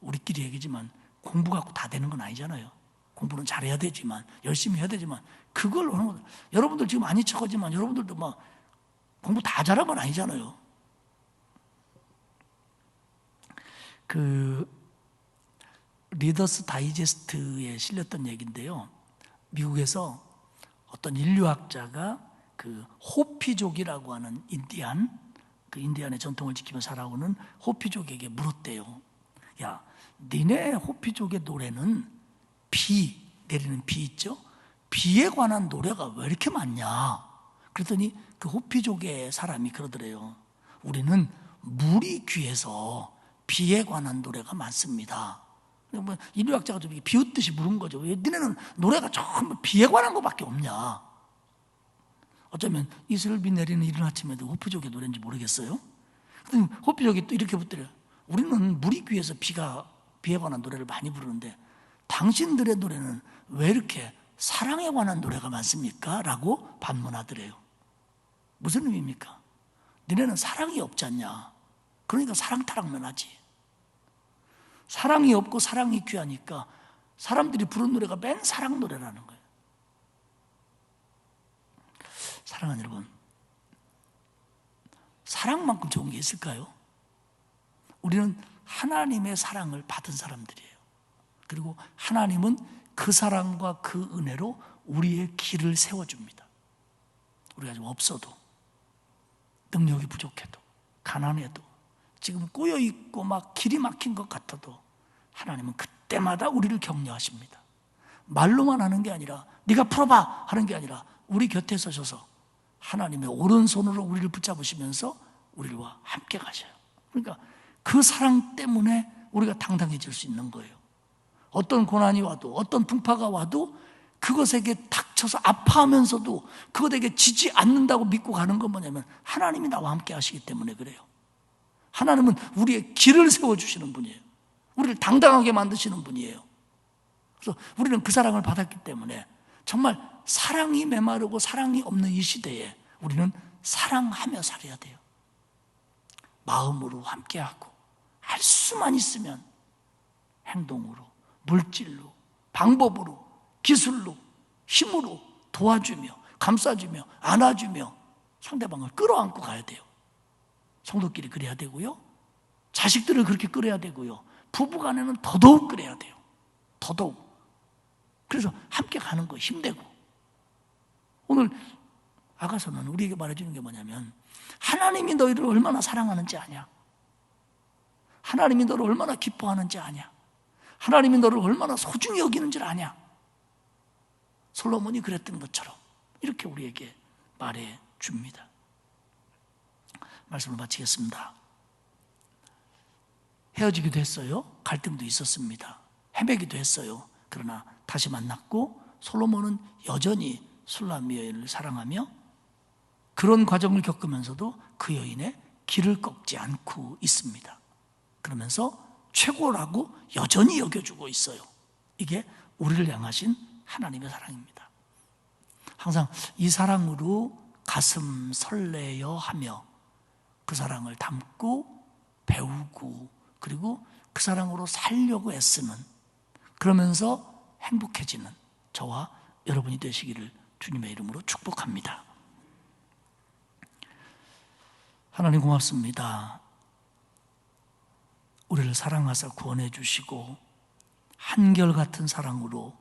우리끼리 얘기지만 공부 갖고 다 되는 건 아니잖아요. 공부는 잘해야 되지만 열심히 해야 되지만 그걸 하는 거. 여러분들 지금 많이 척하지만 여러분들도 막 공부 다 잘한 건 아니잖아요. 그 리더스 다이제스트에 실렸던 얘기인데요. 미국에서 어떤 인류학자가 그 호피족이라고 하는 그 인디안의 전통을 지키며 살아오는 호피족에게 물었대요. 야, 니네 호피족의 노래는 비, 내리는 비 있죠? 비에 관한 노래가 왜 이렇게 많냐? 그랬더니 그 호피족의 사람이 그러더래요. 우리는 물이 귀해서 비에 관한 노래가 많습니다. 인류학자가 좀 비웃듯이 물은 거죠. 왜 니네는 노래가 전부 비에 관한 것밖에 없냐? 어쩌면 이슬비 내리는 이른 아침에도 호피족의 노래인지 모르겠어요. 그랬더니 호피족이 또 이렇게 묻더래요. 우리는 물이 귀해서 비에 관한 노래를 많이 부르는데 당신들의 노래는 왜 이렇게 사랑에 관한 노래가 많습니까? 라고 반문하더래요. 무슨 의미입니까? 너네는 사랑이 없지 않냐? 그러니까 사랑 타락만 하지. 사랑이 없고 사랑이 귀하니까 사람들이 부른 노래가 맨 사랑 노래라는 거예요. 사랑하는 여러분, 사랑만큼 좋은 게 있을까요? 우리는 하나님의 사랑을 받은 사람들이에요. 그리고 하나님은 그 사랑과 그 은혜로 우리의 길을 세워줍니다. 우리가 좀 없어도, 능력이 부족해도, 가난해도, 지금 꼬여있고 막 길이 막힌 것 같아도 하나님은 그때마다 우리를 격려하십니다. 말로만 하는 게 아니라 네가 풀어봐 하는 게 아니라 우리 곁에 서셔서 하나님의 오른손으로 우리를 붙잡으시면서 우리와 함께 가셔요. 그러니까 그 사랑 때문에 우리가 당당해질 수 있는 거예요. 어떤 고난이 와도 어떤 풍파가 와도 그것에게 닥쳐서 아파하면서도 그것에게 지지 않는다고 믿고 가는 건 뭐냐면 하나님이 나와 함께 하시기 때문에 그래요. 하나님은 우리의 길을 세워주시는 분이에요. 우리를 당당하게 만드시는 분이에요. 그래서 우리는 그 사랑을 받았기 때문에 정말 사랑이 메마르고 사랑이 없는 이 시대에 우리는 사랑하며 살아야 돼요. 마음으로 함께하고 할 수만 있으면 행동으로, 물질로, 방법으로, 기술로, 힘으로 도와주며 감싸주며 안아주며 상대방을 끌어안고 가야 돼요. 성도끼리 그래야 되고요. 자식들을 그렇게 끌어야 되고요. 부부간에는 더더욱 그래야 돼요. 더더욱. 그래서 함께 가는 거 힘내고. 오늘 아가서는 우리에게 말해주는 게 뭐냐면 하나님이 너희를 얼마나 사랑하는지 아냐? 하나님이 너를 얼마나 기뻐하는지 아냐? 하나님이 너를 얼마나 소중히 여기는지 아냐? 솔로몬이 그랬던 것처럼 이렇게 우리에게 말해 줍니다. 말씀을 마치겠습니다. 헤어지기도 했어요. 갈등도 있었습니다. 헤매기도 했어요. 그러나 다시 만났고 솔로몬은 여전히 술람미 여인을 사랑하며 그런 과정을 겪으면서도 그 여인의 길을 꺾지 않고 있습니다. 그러면서 최고라고 여전히 여겨주고 있어요. 이게 우리를 향하신 하나님의 사랑입니다. 항상 이 사랑으로 가슴 설레어 하며 그 사랑을 담고 배우고 그리고 그 사랑으로 살려고 애쓰는 그러면서 행복해지는 저와 여러분이 되시기를 주님의 이름으로 축복합니다. 하나님 고맙습니다. 우리를 사랑하사 구원해 주시고 한결같은 사랑으로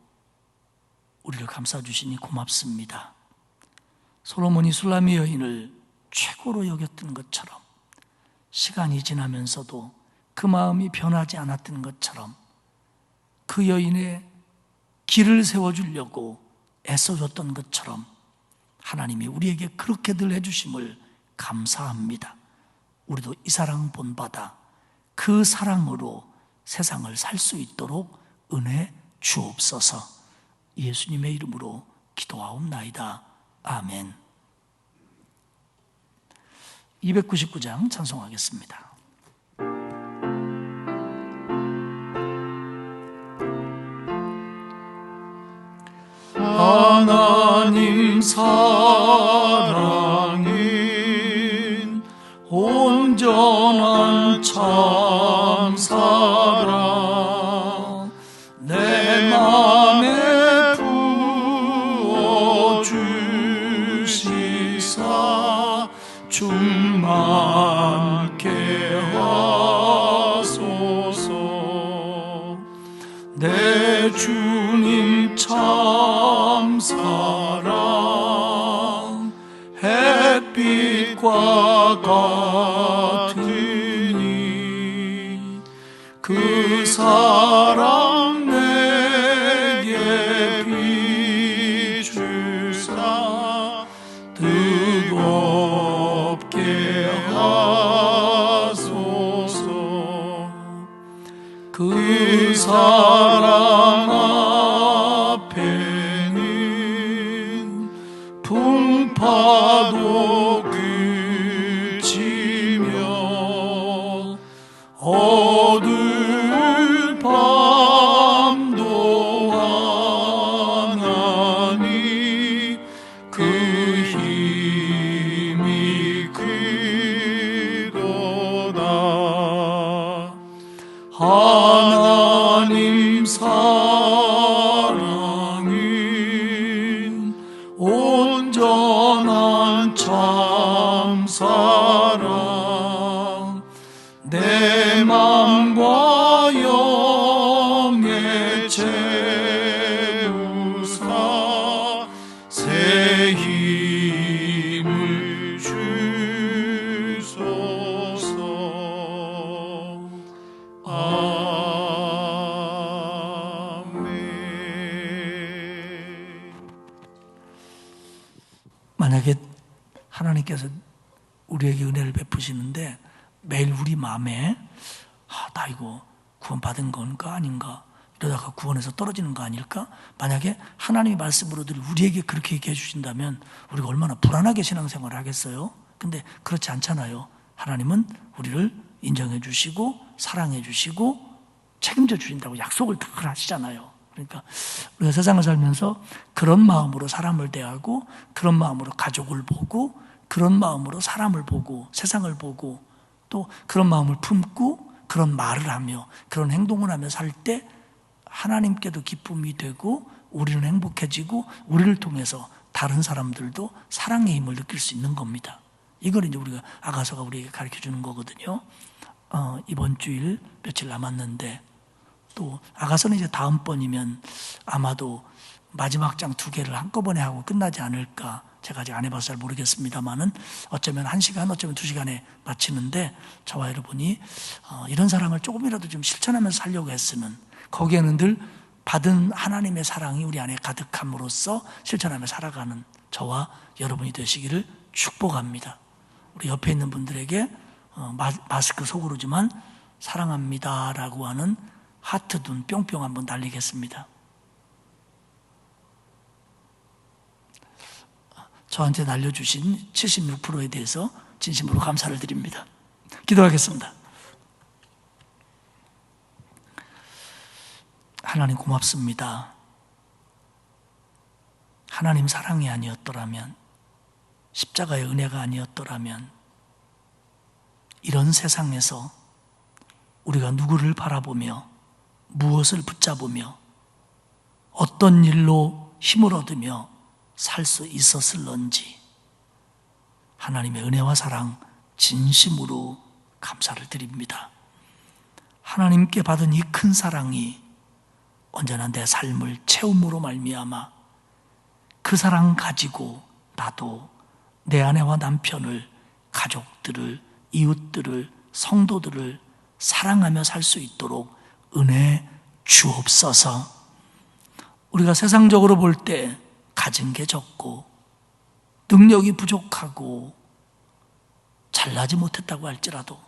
우리를 감싸주시니 고맙습니다. 솔로몬이 술람미 여인을 최고로 여겼던 것처럼 시간이 지나면서도 그 마음이 변하지 않았던 것처럼 그 여인의 길을 세워주려고 애써줬던 것처럼 하나님이 우리에게 그렇게들 해주심을 감사합니다. 우리도 이 사랑 본받아 그 사랑으로 세상을 살 수 있도록 은혜 주옵소서. 예수님의 이름으로 기도하옵나이다. 아멘. 299장 찬송하겠습니다. 하나님 사랑인 온전한 참 사랑 내 맘에 부어주시사 충만케 하소서. 내 주님 참 사랑 햇빛과 같으니 그 사랑 내게 비추사 뜨겁게 하소서. 그 사랑 앞에는 풍파도 그치며 어두울 밤도 하나니 그 힘이 크도다. 하나님 사랑인 온전한 참 사랑 내 맘과 영에 채우사 새 힘을 주소서. 아멘. 만약에 하나님께서 우리에게 은혜를 베푸시는데 매일 우리 마음에 나 이거 구원받은 건가 아닌가, 이러다가 구원에서 떨어지는 거 아닐까? 만약에 하나님의 말씀으로 우리에게 그렇게 얘기해 주신다면 우리가 얼마나 불안하게 신앙생활을 하겠어요? 근데 그렇지 않잖아요. 하나님은 우리를 인정해 주시고 사랑해 주시고 책임져 주신다고 약속을 늘 하시잖아요. 그러니까 우리가 세상을 살면서 그런 마음으로 사람을 대하고 그런 마음으로 가족을 보고 그런 마음으로 사람을 보고 세상을 보고 또 그런 마음을 품고 그런 말을 하며 그런 행동을 하며 살 때 하나님께도 기쁨이 되고 우리는 행복해지고 우리를 통해서 다른 사람들도 사랑의 힘을 느낄 수 있는 겁니다. 이걸 이제 우리가 아가서가 우리에게 가르쳐 주는 거거든요. 이번 주일 며칠 남았는데 또 아가서는 이제 다음번이면 아마도 마지막 장 2개를 한꺼번에 하고 끝나지 않을까. 제가 아직 안 해봐서 잘 모르겠습니다만은 어쩌면 1시간, 어쩌면 2시간에 마치는데 저와 여러분이 이런 사랑을 조금이라도 좀 실천하면서 살려고 했으면 거기에는 늘 받은 하나님의 사랑이 우리 안에 가득함으로써 실천하며 살아가는 저와 여러분이 되시기를 축복합니다. 우리 옆에 있는 분들에게 마스크 속으로지만 사랑합니다라고 하는 하트 눈 뿅뿅 한번 날리겠습니다. 저한테 날려주신 76%에 대해서 진심으로 감사를 드립니다. 기도하겠습니다. 하나님 고맙습니다. 하나님 사랑이 아니었더라면, 십자가의 은혜가 아니었더라면 이런 세상에서 우리가 누구를 바라보며 무엇을 붙잡으며 어떤 일로 힘을 얻으며 살 수 있었을런지 하나님의 은혜와 사랑 진심으로 감사를 드립니다. 하나님께 받은 이 큰 사랑이 언제나 내 삶을 채움으로 말미암아 그 사랑 가지고 나도 내 아내와 남편을, 가족들을, 이웃들을, 성도들을 사랑하며 살 수 있도록 은혜 주옵소서. 우리가 세상적으로 볼 때 가진 게 적고 능력이 부족하고 잘나지 못했다고 할지라도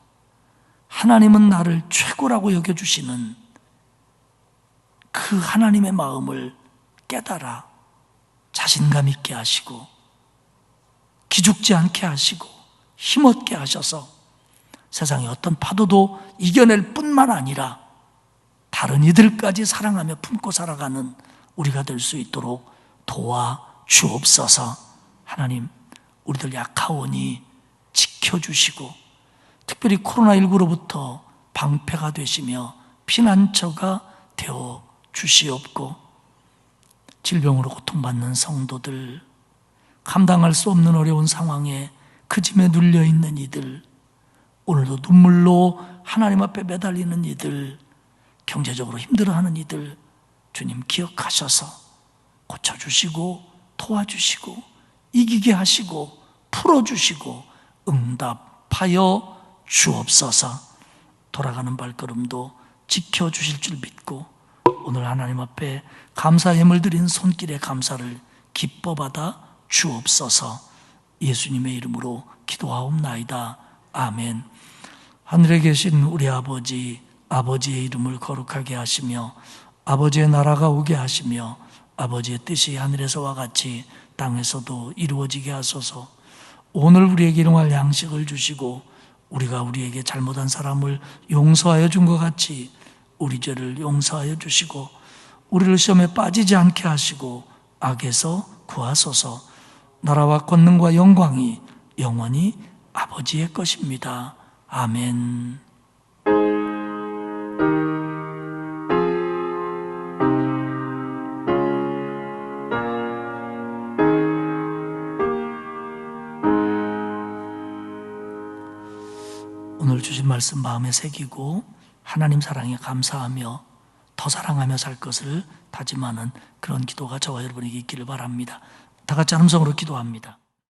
하나님은 나를 최고라고 여겨주시는 그 하나님의 마음을 깨달아 자신감 있게 하시고 기죽지 않게 하시고 힘없게 하셔서 세상의 어떤 파도도 이겨낼 뿐만 아니라 다른 이들까지 사랑하며 품고 살아가는 우리가 될 수 있도록 도와주옵소서. 하나님, 우리들 약하오니 지켜주시고 특별히 코로나19로부터 방패가 되시며 피난처가 되어 주시옵고 질병으로 고통받는 성도들, 감당할 수 없는 어려운 상황에 그 짐에 눌려있는 이들, 오늘도 눈물로 하나님 앞에 매달리는 이들, 경제적으로 힘들어하는 이들 주님 기억하셔서 고쳐주시고 도와주시고 이기게 하시고 풀어주시고 응답하여 주옵소서. 돌아가는 발걸음도 지켜주실 줄 믿고 오늘 하나님 앞에 감사 예물 드린 손길의 감사를 기뻐 받아 주옵소서. 예수님의 이름으로 기도하옵나이다. 아멘. 하늘에 계신 우리 아버지, 아버지의 이름을 거룩하게 하시며 아버지의 나라가 오게 하시며 아버지의 뜻이 하늘에서와 같이 땅에서도 이루어지게 하소서. 오늘 우리에게 일용할 양식을 주시고 우리가 우리에게 잘못한 사람을 용서하여 준 것 같이 우리 죄를 용서하여 주시고 우리를 시험에 빠지지 않게 하시고 악에서 구하소서. 나라와 권능과 영광이 영원히 아버지의 것입니다. 아멘. 오늘 주신 말씀 마음에 새기고 하나님 사랑에 감사하며 더 사랑하며 살 것을 다짐하는 그런 기도가 저와 여러분에게 있기를 바랍니다. 다 같이 함성으로 기도합니다.